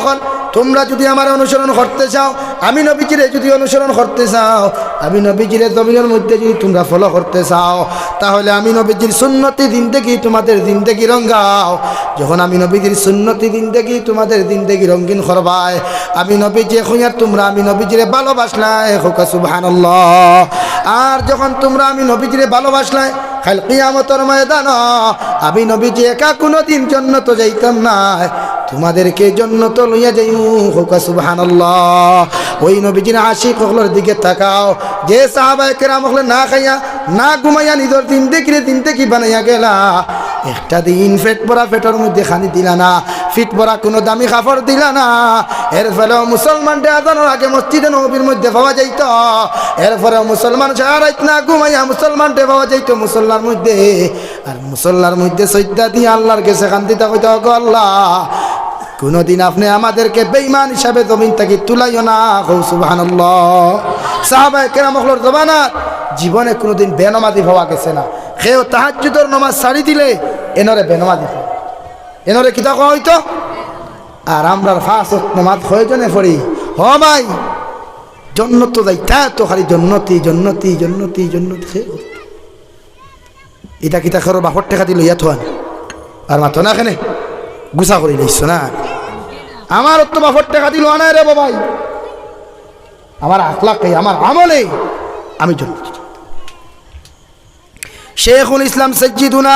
S1: তোমরা যদি আমার অনুসরণ করতে চাও, আমি নবীজিরে যদি অনুসরণ করতে চাও, আমি নবীজির জমিনের মধ্যে যদি তোমরা ফলো করতে চাও, তাহলে আমি নবীজির সুন্নতি জিন্দেগি তোমাদের জিন্দেগি রঙ্গাও। যখন আমি নবীজির সুন্নতি জিন্দেগি তোমাদের জিন্দেগি রঙ্গিন করবায়, আমি নবীজি খুঁয়ার তোমরা আমি নবীজিরে ভালোবাসলাই। হোক সুবহানাল্লাহ। আর যখন তোমরা আমি নবীজিরে ভালোবাসলাই, কাল কিয়ামতের ময়দান আমি নবীজি একা কোনোদিন জান্নাতে যাইতাম না, তোমাদেরকে জান্নাতে লইয়া যাইমু। হোক সুবহানাল্লাহ। ওই নবীজির আশিক হকলের দিকে তাকাও, যে সাহাবায়ে কেরাম হকলে না খাইয়া না ঘুমাইয়া নিজের জিন্দেগি বানাইয়া গেলা। একটা দিন পেট ভরা পেটের মধ্যে খানি দিলা না, ফিট ভরা কোনো দামি কাপড় দিলা না। এর ফলেও মুসলমানটা আজানোর আগে মসজিদে নবীর মধ্যে পাওয়া যাইত। এরপরেও মুসলমান সারা রাত না ঘুমাইয়া মুসলমানটা পাওয়া যাইত মুসল্লার মধ্যে। আর মুসল্লার মধ্যে সজ্জা দিয়ে আল্লাহর কাছে কান্দিতে কইতো, গো আল্লাহ, কোনদিন আপনি আমাদেরকে বেঈমান হিসাবে জমিন থেকে তুলাইও না। সুবহানাল্লাহ। সাহাবায়ে কেরামর জমানাত জীবনে কোনোদিন বেনমাজি হওয়া গেছে না। কেউ তাহাজ্জুদের নামাজ ছাড়ি দিলে এনরে বেনমাজি হয়, এনরে কিতা কওয়া হইতো। আর আমরা 5 ওয়াক্ত নামাজ প্রয়োজনে পড়ি, হ ভাই জান্নাত তো যাইতা, তো খালি জান্নাতি জান্নাতি জান্নাতি জান্নাতি। এটা কিতা করো বাপর টাকা দিল ইয়া থোয়ান আর মাতো না এখানে গুছা করে নিচ্ছ না। আমার তো বাপর টাকা দিল আনা রে বাবাই, আমার আখলাকে আমার আমলে আমি জান্নাতি। শেখুল ইসলাম সৈয়দুনা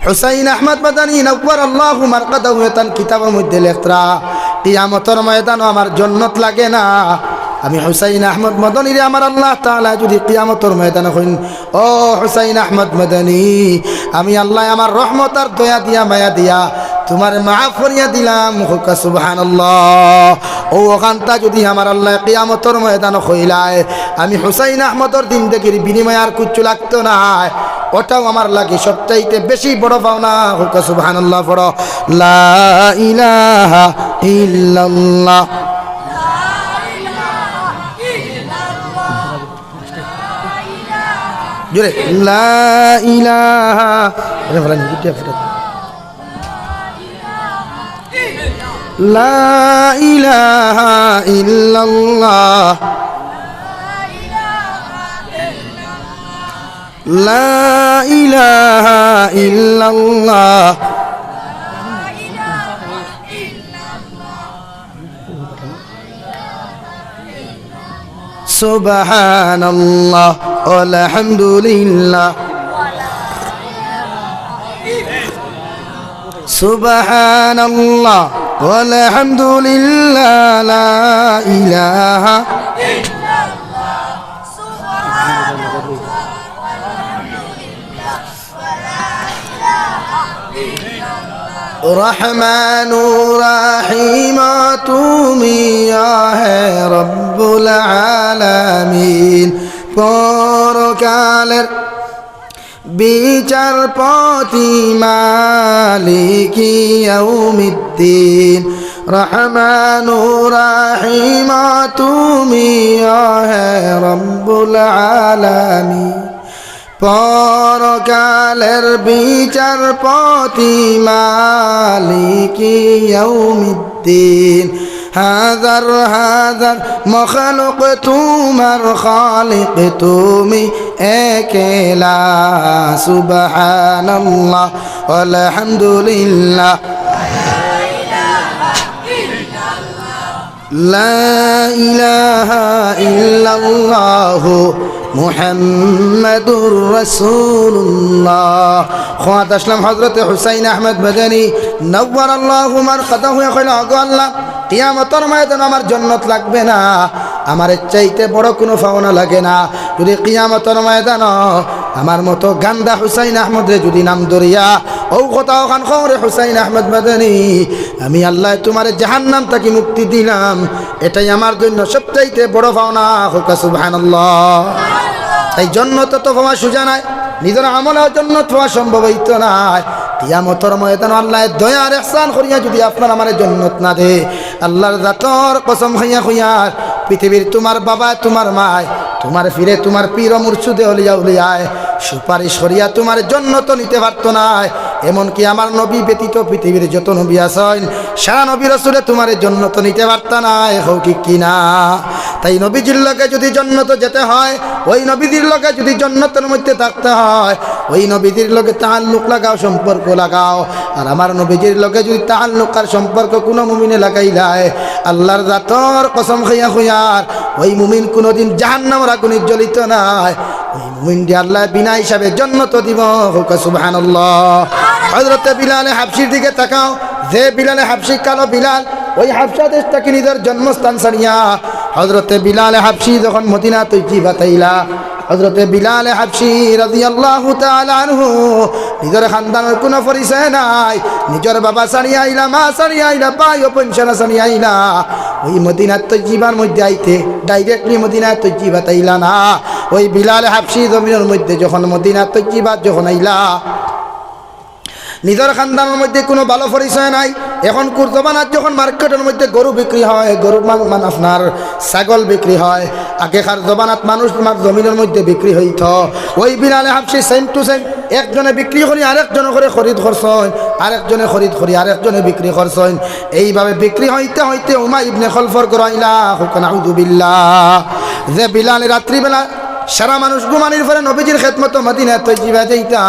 S1: হুসাইন আহমদ মাদানী নওয়ারাল্লাহু মারকাদাহু তার কিতাবের মধ্যে লেখরা, কিয়ামতের ময়দানে আমার জান্নাত লাগে না। আমি হুসাইন আহমদ মাদানীরে আমার আল্লাহ তাআলা যদি কিয়ামতের ময়দানে কইন, ও হুসাইন আহমদ মাদানী, আমি আল্লাহ আমার রহমত আর দয়া দিয়া মায়া দিয়া তোমার মাফ করিয়া দিলাম। হোক সুবহানাল্লাহ। ও ওখানটা যদি আমার আল্লাহ কিয়ামতের ময়দানে কইলায়, আমি হুসাইন আহমদর জিন্দেগির বিনিময় আর কিচ্ছু লাগতো না, ওটাও আমার লাগে সবচাইতে বেশি বড় পাওনা। হোক সুবহানাল্লাহ। পড়ো লা ইলাহা ইল্লাল্লাহ। জোরে লা ইলাহা লা ইলাহা ইল্লাল্লাহ লা ইলাহা ইল্লাল্লাহ সুবহানাল্লাহ আলহামদুলিল্লাহ সুবহানাল্লাহ আলহামদুলিল্লাহ লা ইলাহা ইল্লাল্লাহ সুবহানাল্লাহ রহমান রহিম তুমি হে রব্বুল আলামিন, পরকালের বিচারপতি মালিকি ইয়াউমিদ্দিন। রহমান রহিম তুমি হে রব্বুল আলামিন, পরকালের বিচারপতি মালিকি ইয়াউমিদ্দিন। হাজার মখলুক তোমার খালিক তুমি একেলা সুবহানাল্লাহ আলহামদুলিল্লাহ লা ইলাহা ইল্লাল্লাহু মুহাম্মাদুর রাসূলুল্লাহ। খোয়াত আসলাম হযরত হুসাইন আহমদ মাদানী নওয়ারাল্লাহু মারকাতাহু কইল, গো আল্লাহ, কিয়ামতের ময়দানে আমার জান্নাত লাগবে না, আমার চাইতে বড় কোনো পাওনা লাগে না। যদি কিয়ামতের ময়দানে আমার মতো গান্দা হুসাইন আহমদের যদি নাম দরিয়া ও কোথাও খান খরে হুসাইন আহমদ মাদানী, আমি আল্লাহ তোমার জাহান্নাম থেকে মুক্তি দিলাম, এটাই আমার জন্য সবচাইতে বড় পাওনা। হোক সুবহানাল্লাহ। এই জান্নাত তো পাওয়া সোজা নাই, নিজের আমলের জন্য পাওয়া সম্ভব হইতো না। কিয়ামতের ময়দানে আল্লাহ দয়ার ইহসান করিয়া যদি আপনার আমার জান্নাত না দে, আল্লাহর জাতর কসম খাইয়া খুইয়ার পৃথিবীর তোমার বাবা তোমার মায় তোমার ফিরে তোমার পীর মুর্শিদে উলিয়া উলিয়ায় সুপারিশ করিয়া তোমার জান্নাত নিতে পারতো না। এমনকি আমার নবী ব্যতীত পৃথিবীর যত নবী আছেন সারা নবী রাসূলে তোমার জান্নাত নিতে পারত না। হোক ঠিক কিনা? তাই নবীজির লগে যদি জান্নাত যেতে হয়, ওই নবীজির লগে যদি জান্নাতের মধ্যে থাকতে হয়, ওই নবীজির লগে তাআল্লুক লাগাও, সম্পর্ক লাগাও। আর আমার নবীজির লগে যদি তাআল্লুক আর সম্পর্ক কোনো মুমিনে লাগাইলায়, আল্লাহর জাতর কসম খাইয়া খুইয়ার ওই মুমিন কোনোদিন জাহান্নামের আগুনে জ্বলিত নাই। ওই মুমিন দিয়ে আল্লাহ বিনা হিসাবে জান্নাত দিব। হোক সুবহানাল্লাহ। হযরত বিলাল হাবশির দিকে তাকাও, যে বিলাল হাবশি কালো বিলাল, ওই হাবশা দেশটাকে নিজের জন্মস্থান ছাড়িয়া হযরত বিলাল হাবশি যখন মদিনা তৈয়বা তাইলা, হযরত বিলাল হাবশি রাদিয়াল্লাহু তাআলা আনহু নিজের খানদানের কোনো পরিচয় নাই, নিজের বাবা ছাড়িয়া আইলা, মা ছাড়িয়া আইলা, ভাই ও পঞ্চানা ছাড়িয়া আইলা, ওই মদিনা তৈয়বার মধ্যে আইতে ডাইরেক্টলি মদিনা তৈয়বা তাইলা না। ওই বিলাল হাবশি জমিনের মধ্যে যখন মদিনা তৈয়বা যখন আইলা, নিজের খানদানের মধ্যে কোনো ভালো পরিচয় নাই। এখন কুরজবানার যখন মার্কেটের মধ্যে গরু বিক্রি হয়, গরু মানে আপনার ছাগল বিক্রি হয়, আগেকার জবানাত মানুষ তোমার জমিনের মধ্যে বিক্রি হইত। ওই বিলালে হাবশি সেম টু সেম, একজনে বিক্রি করি আরেকজনে করে খরিদ করছেন, আরেকজনে খরিদ করি আরেকজনে বিক্রি করছেন। এইভাবে বিক্রি হইতে হইতে উমাই ইবনে খলফর করাইলা, হুকুন আউযু বিল্লাহ, যে বিলালে রাত্রিবেলা সারা মানুষ ঘুমানির পরে নবীজির খেদমত মদিনা তৈয়বা যাইতা,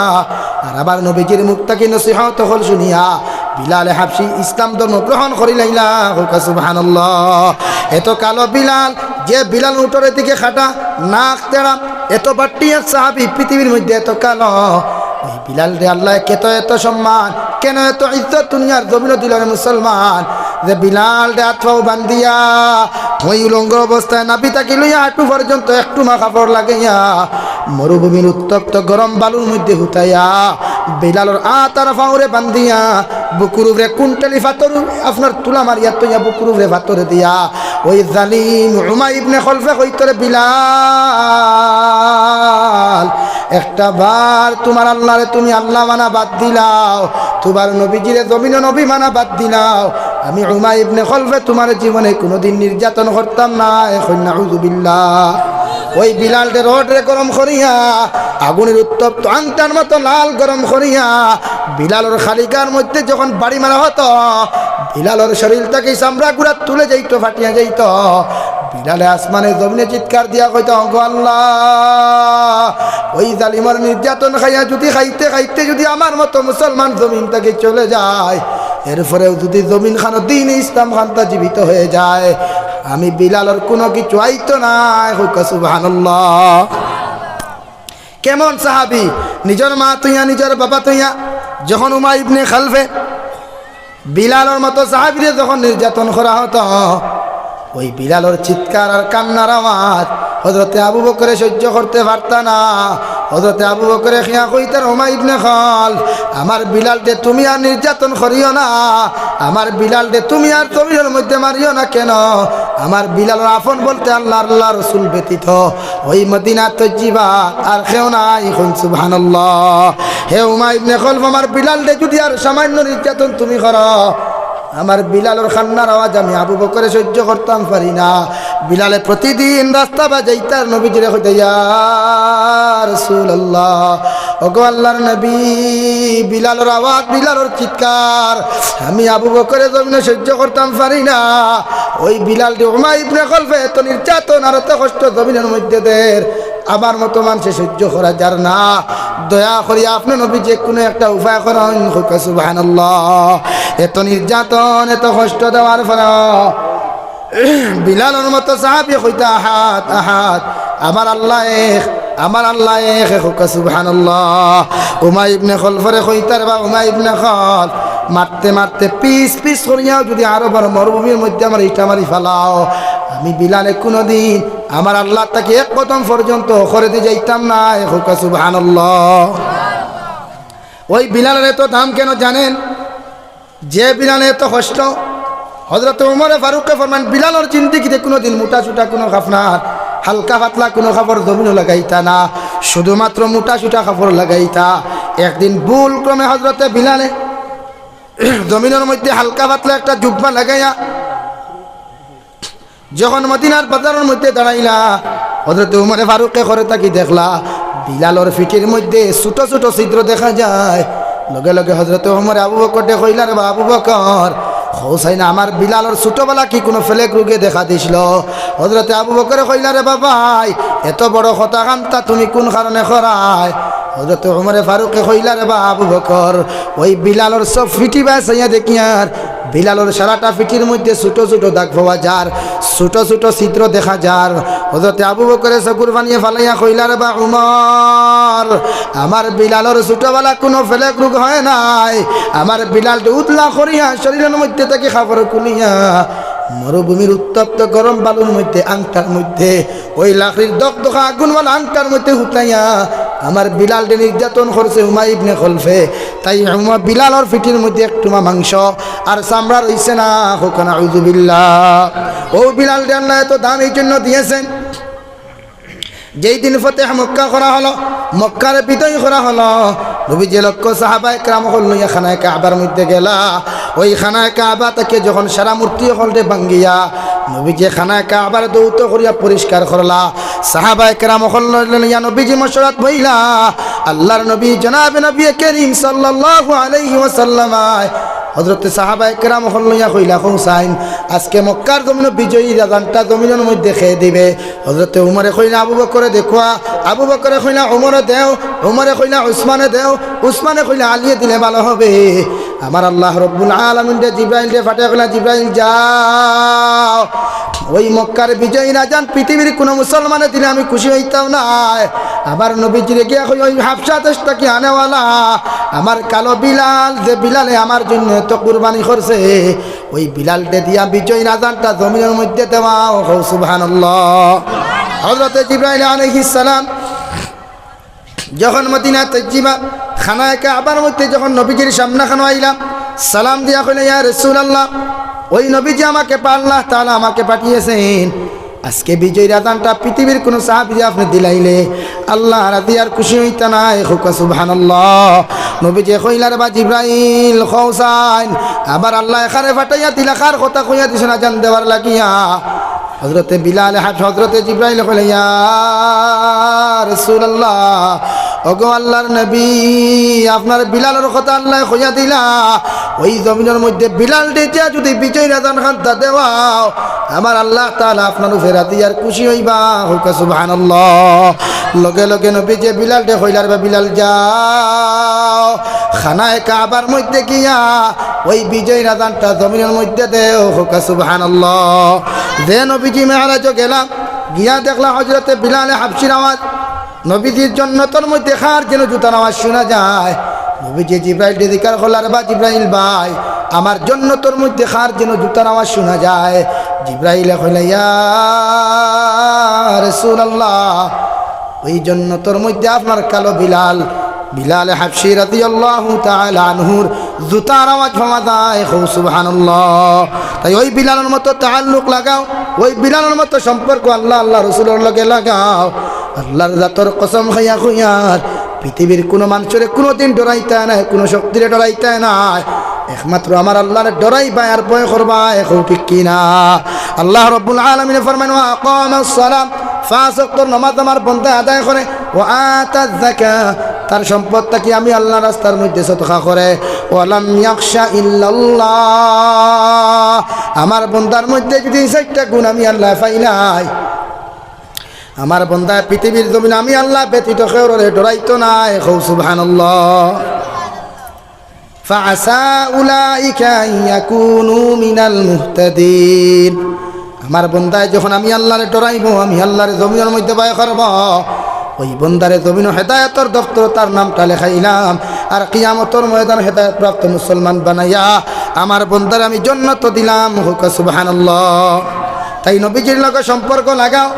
S1: আর আবার নবীজির মুখ থেকে নসিহত হল শুনিয়া বিলাল হাবশি ইসলাম ধর্ম গ্রহণ করিলাইলা। হোক সুবহানাল্লাহ। এত কালো বিলাল, যে বিলাল উঠরের দিকে খাটা, নাক তেড়া, এত বাট্টি এক সাহাবী পৃথিবীর মধ্যে এত কালো, ওই বিলাল রে আল্লাহ কেত এত সম্মান, কেন এত ইজ্জত দুনিয়ার জমিন দিল মুসলমান, যে বিলাল রে আত্মাও বান্ধিয়া ওই উলঙ্গ অবস্থায় নাবি তাকে লইয়া হাঁটু পর্যন্ত একটু মা কাপড় লাগাইয়া মরুভূমির উত্তপ্ত গরম বালুর মধ্যে হুতাইয়া বিলালর আতার ফাউরে বান্ধিয়া বুকুর উপরে কুন্টালি ফাতর আপনার তুলা মারিয়া তৈয়া বুকুর উপরে ফাতরে দিয়া ওই জালিম উমাই ইবনে খলফে কইতরে, বিলাল একটা বার তোমার আল্লাহরে তুমি আল্লাহ মানা বাদ দিলাও, তোমার নবীজিরে জমিনে নবী মানা বাদ দিলাও, আমি উমাই ইবনে খলফে তোমার জীবনে কোনোদিন নির্যাতন করতাম না। এখন নাউযু বিল্লাহ। ওই বিলালকে রোডরে গরম করিয়া আগুনের উত্তপ্ত আংটার মতো লাল গরম করিয়া বিলালের খালিকার মধ্যে যখন বাড়ি মারা হতো, বিলালের শরীরটাকে চামড়া গুড়া তুলে যাইতো, ফাটিয়া যাইত। বিলালে আসমানে জমিনে চিৎকার দিয়া কইতো, গো আল্লাহ, ওই জালিমার নির্যাতন খাইয়া যদি খাইতে খাইতে যদি আমার মতো মুসলমান জমিন থেকে চলে যায়, এরপরেও যদি জমিন খানো দিন ইসলাম খানটা জীবিত হয়ে যায়, আমি বিলালের কোনো কিছু আইতো না। হোক সুবহানাল্লাহ। কেমন সাহাবী, নিজের মা তুইয়া নিজের বাবা তুইয়া যখন উমাই ইবনে খলফে বিলালের মতো সাহাবীরে যখন নির্যাতন করা হতো, ওই বিলালের চিৎকার আর কান্নার আওয়াজ হযরতে আবু বকরে সহ্য করতে পারত না। হযরতে আবু বকরে খিয়া কইতেন, উমাই ইবনে খল, আমার বিলাল দে তুমি আর নির্যাতন করিও না, আমার বিলাল দে তুমি আর জমিনের মধ্যে মারিও না। কেন? আমার বিলালের আপন বলতে আল্লাহ আল্লাহ রসুল ব্যতীত ওই মদিনা তৈয়বা আর কেউ নাই। সুবহানাল্লাহ। হে উমাই ইবনে খলফ, আমার বিলাল দে যদি আর সামান্য নির্যাতন তুমি করো, আমার বিলালের খান্নার আওয়াজ আমি আবু বকরে সহ্য করতাম পারি না। বিলালে প্রতিদিন রাস্তা বাজাইতার নবীজিরে কইতে, ইয়া রাসূলুল্লাহ, ওগো আল্লাহর নবী, বিলালের আওয়াজ, বিলালের চিৎকার আমি আবু বকরে জমিনে সহ্য করতাম পারি না। ওই বিলাল উমাইয়া ইবনে খলফে এত নির্যাতন আর এত কষ্ট জমিনের মধ্যে দের আমার মতো মানুষে সহ্য করা যার না। দয়া করি আপনি নবী যে কোনো একটা উপায় করেন। সুবহানাল্লাহ, এত নির্যাতন এত কষ্ট দেওয়ার পর বিলালের মতো সাহাবী কইতা, আহাদ আহাদ, আমার আল্লাহ এক, আমার আল্লাহ এক। সুবহানাল্লাহ। উমাইয়া ইবনে খলফরে কইতার, বা উমাইয়া ইবনে খলফ মারতে মারতে পিস পিস করিয়াও যদি আরো বড় মরুভূমির মধ্যে আমার ইটা মারি ফেলাও, আমি বিলালে কোনোদিন আমার আল্লাহ তাকে এক কদম পর্যন্ত করে দিয়ে যাইতাম না। সুবহানাল্লাহ। ওই বিলালের এত দাম কেন জানেন? যে বিলালে এত কষ্ট, হযরত ওমর ফারুককে ফরমান, বিলালের জিন্দেগিতে কোনোদিন মোটা সুটা কোনো কাফনার, হালকা পাতলা কোনো কাপড় জমিনও লাগাইতা না, শুধুমাত্র মোটা সুটা কাপড় লাগাইতা। একদিন ভুল ক্রমে হযরতে বিলালে জমিনের মধ্যে হালকা পাতলা একটা জুব্বা লাগাইয়া যখন মদিনার বাজারের মধ্যে দাঁড়াইলা, হযরত ওমর ফারুককে করে তাকি দেখলা বিলালের ফিটের মধ্যে ছোট ছোট ছিদ্র দেখা যায়। লগে লগে হযরত ওমর আবু বকরকে কইলা, রে আবু বকর, হোসাইন আমার বিলালের ছোটবেলা কি কোনো ফেলেক রোগে দেখা দিছিল? হযরতে আবু বকরে কইলা, রে বাবাই, এত বড় কথা কান্তা তুমি কোন কারণে করায়? হযরত ওমরে ফারুকে কইলা, রে বা আবু বকর, ওই বিলালের সব ফিটি বাসাইয়া দেখি আর বিলালের সারাটা ফিটির মধ্যে ছোট ছোট দাগ পাওয়া যার, ছোট ছোট ছিদ্র দেখা যার। হযরতে আবু বকরে চকুর বানিয়ে ফালাইয়া কইলা, রে বা উমর, আমার বিলালের ছোটবেলা কোনো ফেলেক রোগ হয় নাই। আমার বিলাল উতলা করিয়া শরীরের মধ্যে থেকে খাবার কুলিয়া মরুভূমির উত্তপ্ত গরম বালুর মধ্যে আংটার মধ্যে ওই লাকড়ির দগদগা আগুনওয়ালা আংটার মধ্যে হুতাইয়া আমার বিলালকে নির্যাতন করছে উমাইয়া ইবনে খলফে। তাই বিলালের ফিটির মধ্যে একটুমা মাংস আর চামড়া রইছে না। হোক নাউযু বিল্লাহ। ও বিলালকে আল্লাহ এত দাম এই জন্য দিয়েছেন, যেই দিন ফতেহ মক্কা করা হলো, মক্কার বিজয় করা হলো, নবীজি লক্ষ সাহাবায়ে কেরাম লইয়া খানায়ে কাবার মধ্যে গেলা। ওই খানায়ে কাবা থেকে যখন সারা মূর্তি হলতে ভাঙ্গিয়া নবীজি খানায়ে কাবার দৌত করিয়া পরিষ্কার করলা, সাহাবায়ে কেরাম লইয়া নবীজি মশরাত বইলা আল্লাহর নবী জনাবে নবী করিম সাল্লাল্লাহু আলাইহি ওয়াসাল্লাম হযরতে সাহাবায়ে কেরাম লইয়া কইলা, হুসাইন আজকে মক্কার জমিন বিজয়ী রাজানটা জমিনের মধ্যে খেয়ে দিবে। হযরতে উমরে কইলা, আবু বকরে দেখুয়া, আবু বকরে কইলা উমরে দেও, উমরে কইলা উসমানে দেও, উসমানে কইলা আলিয়ে দিলে ভালো হবে। আমার আল্লাহ রব্বুল আলামিন জিবরাইল রে ফাটিয়া কইলা, জিবরাইল যাও, ওই মক্কার বিজয়ী রাজান পৃথিবীর কোনো মুসলমানে দিলে আমি খুশি হইতাম না। আমার নবীজিরে গিয়া কই, ওই হাফসা দেশটা কি আনেওয়ালা আমার কালো বিলাল, যে বিলালে আমার জন্য এত কুরবানি করছে, ওই বিলালটা দিয়া বিজয়ী রাজানটা জমিনের মধ্যে দেওয়া। সুবহানাল্লাহ। হযরতে জিবরাইল আলাইহিস সালাম যখন মদিনা তজ্জিবা খানায়ে কাবার মধ্যে যখন নবীজির সামনে খানো আইলাম, সালাম দিয়া কইলেন, ইয়া রাসূলুল্লাহ, ওই নবীজি আমাকে আল্লাহ তাআলা আমাকে পাঠিয়েছেন, আজকে বিজয়ী রাজানটা পৃথিবীর কোন সাহাবী আপনি দিলাইলে আল্লাহ রাজি আর খুশি হইতা নাই। সুবহানাল্লাহ। নবীজি কইলার, বা জিবরাইল হুসাইন আবার আল্লাহ এখানে পাঠাইয়া দিলা, কার কথা কইয়া দিছ না জান দেওয়ার লাগিয়া। হযরতে বিলাল হযরতে জিবরাইল কইলেন, ইয়া রাসূলুল্লাহ, ওগো আল্লাহর নবী, আপনার বিলালের কথা আল্লাহ কইয়া দিলা, ওই জমিনের মধ্যে বিলাল দিয়া যদি বিজয় রাজান খান্তা দেওয়াও, আমার আল্লাহ তাআলা আপনার উপরে আর খুশি হইবা। সুবহানাল্লাহ। লগে লগে নবী যে বিলাল দে কইলার, বা বিলাল যাও খানায়ে কাবার মধ্যে গিয়া ওই বিজয় রাজানটা জমিনের মধ্যে দেও। সুবহানাল্লাহ। যে নবীজি মেরাজে গেলাম, গিয়া দেখলাম হযরতে বিলালে হাবশির আওয়াজ, নবীজির জন্নতের মধ্যে খার যেন জুতার আওয়াজ শোনা যায়। নবীজি জিবরাইল দিকার কলার, বা জিবরাইল ভাই, আমার জন্নতের মধ্যে খার যেন জুতার আওয়াজ শোনা যায়। জিবরাইল কইলা, ইয়া রাসূলুল্লাহ, ওই জন্নতের মধ্যে আপনার কালো বিলাল, বিলাল হাবশী রাদিয়াল্লাহু তাআলা আনহুর জুতার আওয়াজ পাওয়া যায়। সুবহানাল্লাহ। তাই ওই বিলালের মতো তাআল্লুক লাগাও, ওই বিলালের মতো সম্পর্ক আল্লাহ আল্লাহ রাসূলের লগে লাগাও। আল্লাহর জাতর কসম খাইয়া কইয়ার পৃথিবীর কোনো মানুষের কোনোদিন ডরাইতে নাই, কোনো শক্তিরে ডরাইতে নাই। একমাত্র আমার আল্লাহর ডরাইবা আর ভয় করবা, এখন ঠিক কিনা? আল্লাহ রাব্বুল আলামিন ফরমান ওয়া আকামাস সালাত, 5 ওয়াক্ত নামাজ আমার বান্দা আদায় করে, ওয়া আতাজ যাকাত, তার সম্পদটা কি আমি আল্লাহর রাস্তার মধ্যে সদকা করে, ওয়া লাম ইয়াখশা ইল্লাল্লাহ, আমার বান্দার মধ্যে যদি 4টা গুণ আমি আল্লাহ পাই নাই, আমার বান্দা পৃথিবীর জমিনে আমি আল্লাহ ব্যতীত কাউরে ডরাইতো না, এখন সুবহানাল্লাহ। ফাআসা উলাইকা ইয়াকুনু মিনাল মুহতাদিন, আমার বান্দায় যখন আমি আল্লাহরে ডরাইব, আমি আল্লাহর জমিনের মধ্যে ভয় করব, ওই বান্দারে জমিন হেদায়েতর দপ্তর তার নামটা লেখাইলাম, আর কিয়ামতের ময়দান হেদায়েত প্রাপ্ত মুসলমান বানাইয়া আমার বান্দারে আমি জান্নাত দিলাম, হুক সুবহানাল্লাহ। তাই নবীজির লগে সম্পর্ক লাগাও,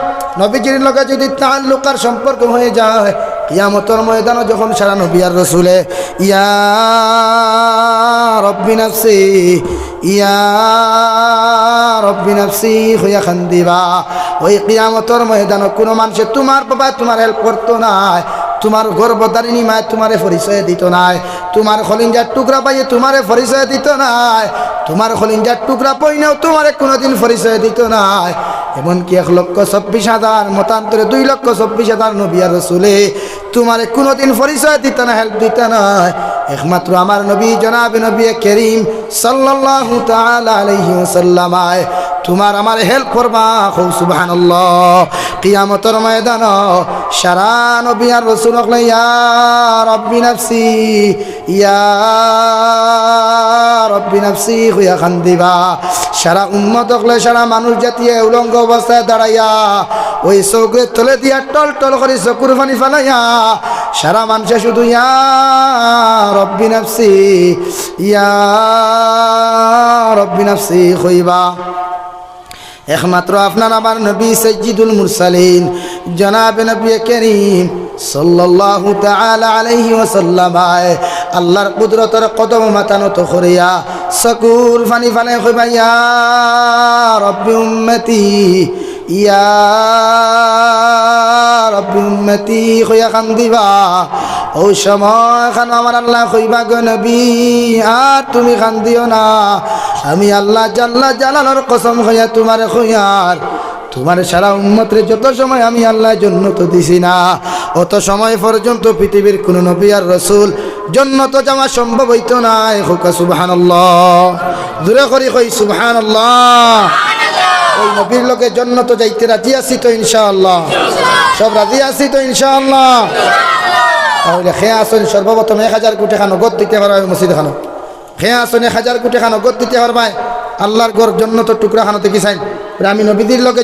S1: নবীজির লগে যদি তাআল্লুকার সম্পর্ক হয়ে যায়, কিয়ামতের ময়দানে যখন সারা নবী আর রাসূলে ইয়া রব্বি নাফসি ইয়া রব্বি নাফসি হইয়া খান্দিবা, ওই কিয়ামতের ময়দানে কোনো মানুষে তোমার বাবা তোমার হেল্প করতো না, তোমার গর্ভধারিণী মায় তোমারে পরিচয় দিত নাই, তোমার খলিঞ্জার টুকরা পাইয়ে তোমারে পরিচয় দিত নাই, তোমার খলিঞ্জার টুকরা পাইনেও তোমারে কোনোদিন পরিচয় দিত নাই। এমনকি 1,26,000 মতান্তরে 2,26,000 নবী আর রাসূলে তোমারে কোনোদিন পরিচয় দিত না, হেল্প দিত না, একমাত্র আমার নবী জনাবে নবী করিম সাল্লাল্লাহু তাআলা আলাইহি ওয়াসাল্লাম তোমার আমার হেল্প করবা, সুবহানাল্লাহ। কিয়ামতের ময়দান সারা নবী আর রাসূল ইয়া রব্বি নাফসি ইয়া রব্বি নাফসি হইয়া খান্দিবা, সারা উম্মত হলে সারা মানুষ জাতীয় উলঙ্গ অবস্থায় দাঁড়াইয়া ওই চৌকের তলে দিয়া টল টল করে চকুর পানি ফালাইয়া সারা মানুষে শুধু ইয়া রব্বি নাফসি ইয়া রব্বি নাফসি হইবা। একমাত্র আপনার আমার নবী সাইয়্যিদুল মুরসালিন জনাবে নবী করিম সাল্লাল্লাহু তাআলা আলাইহি ওয়াসাল্লাম আল্লাহর কুদরতের কদম মাথা নত করিয়া চকুর পানি ফালে কইবা ইয়া রব্বি উম্মতি ইয়া রব্বি উম্মতি কইয়া কান্দিবা। ও সময় খান আমার আল্লাহ কইবা গো নবী আর তুমি কান্দিও না, আমি আল্লাহ জাল্লা জালালের কসম হইয়া তোমারে কইয়ার তোমার সারা উম্মতরে যত সময় আমি আল্লাহ জান্নাত দিছি না, অত সময় পর্যন্ত পৃথিবীর কোন নবী আর রাসূল জান্নাত যাওয়া সম্ভব হইতো না। হুকা সুবহানাল্লাহ, জোরে করি কই সুবহানাল্লাহ। ওই নবীর লোকে জান্নাত যাইতে রাজি আছি তো ইনশাআল্লাহ, সব রাজি আছি তো ইনশাআল্লাহ। তাহলে খেয়া আসন সর্বপ্রথম 1000 কোটি টাকা নগদ দিতে পারবে মসজিদ খানো, খেয়া আসন 1000 কোটি টাকা নগদ দিতে পারবে আল্লাহর ঘর জান্নাতের টুকরা খানো থেকে চাই আমি নবীদের লোকে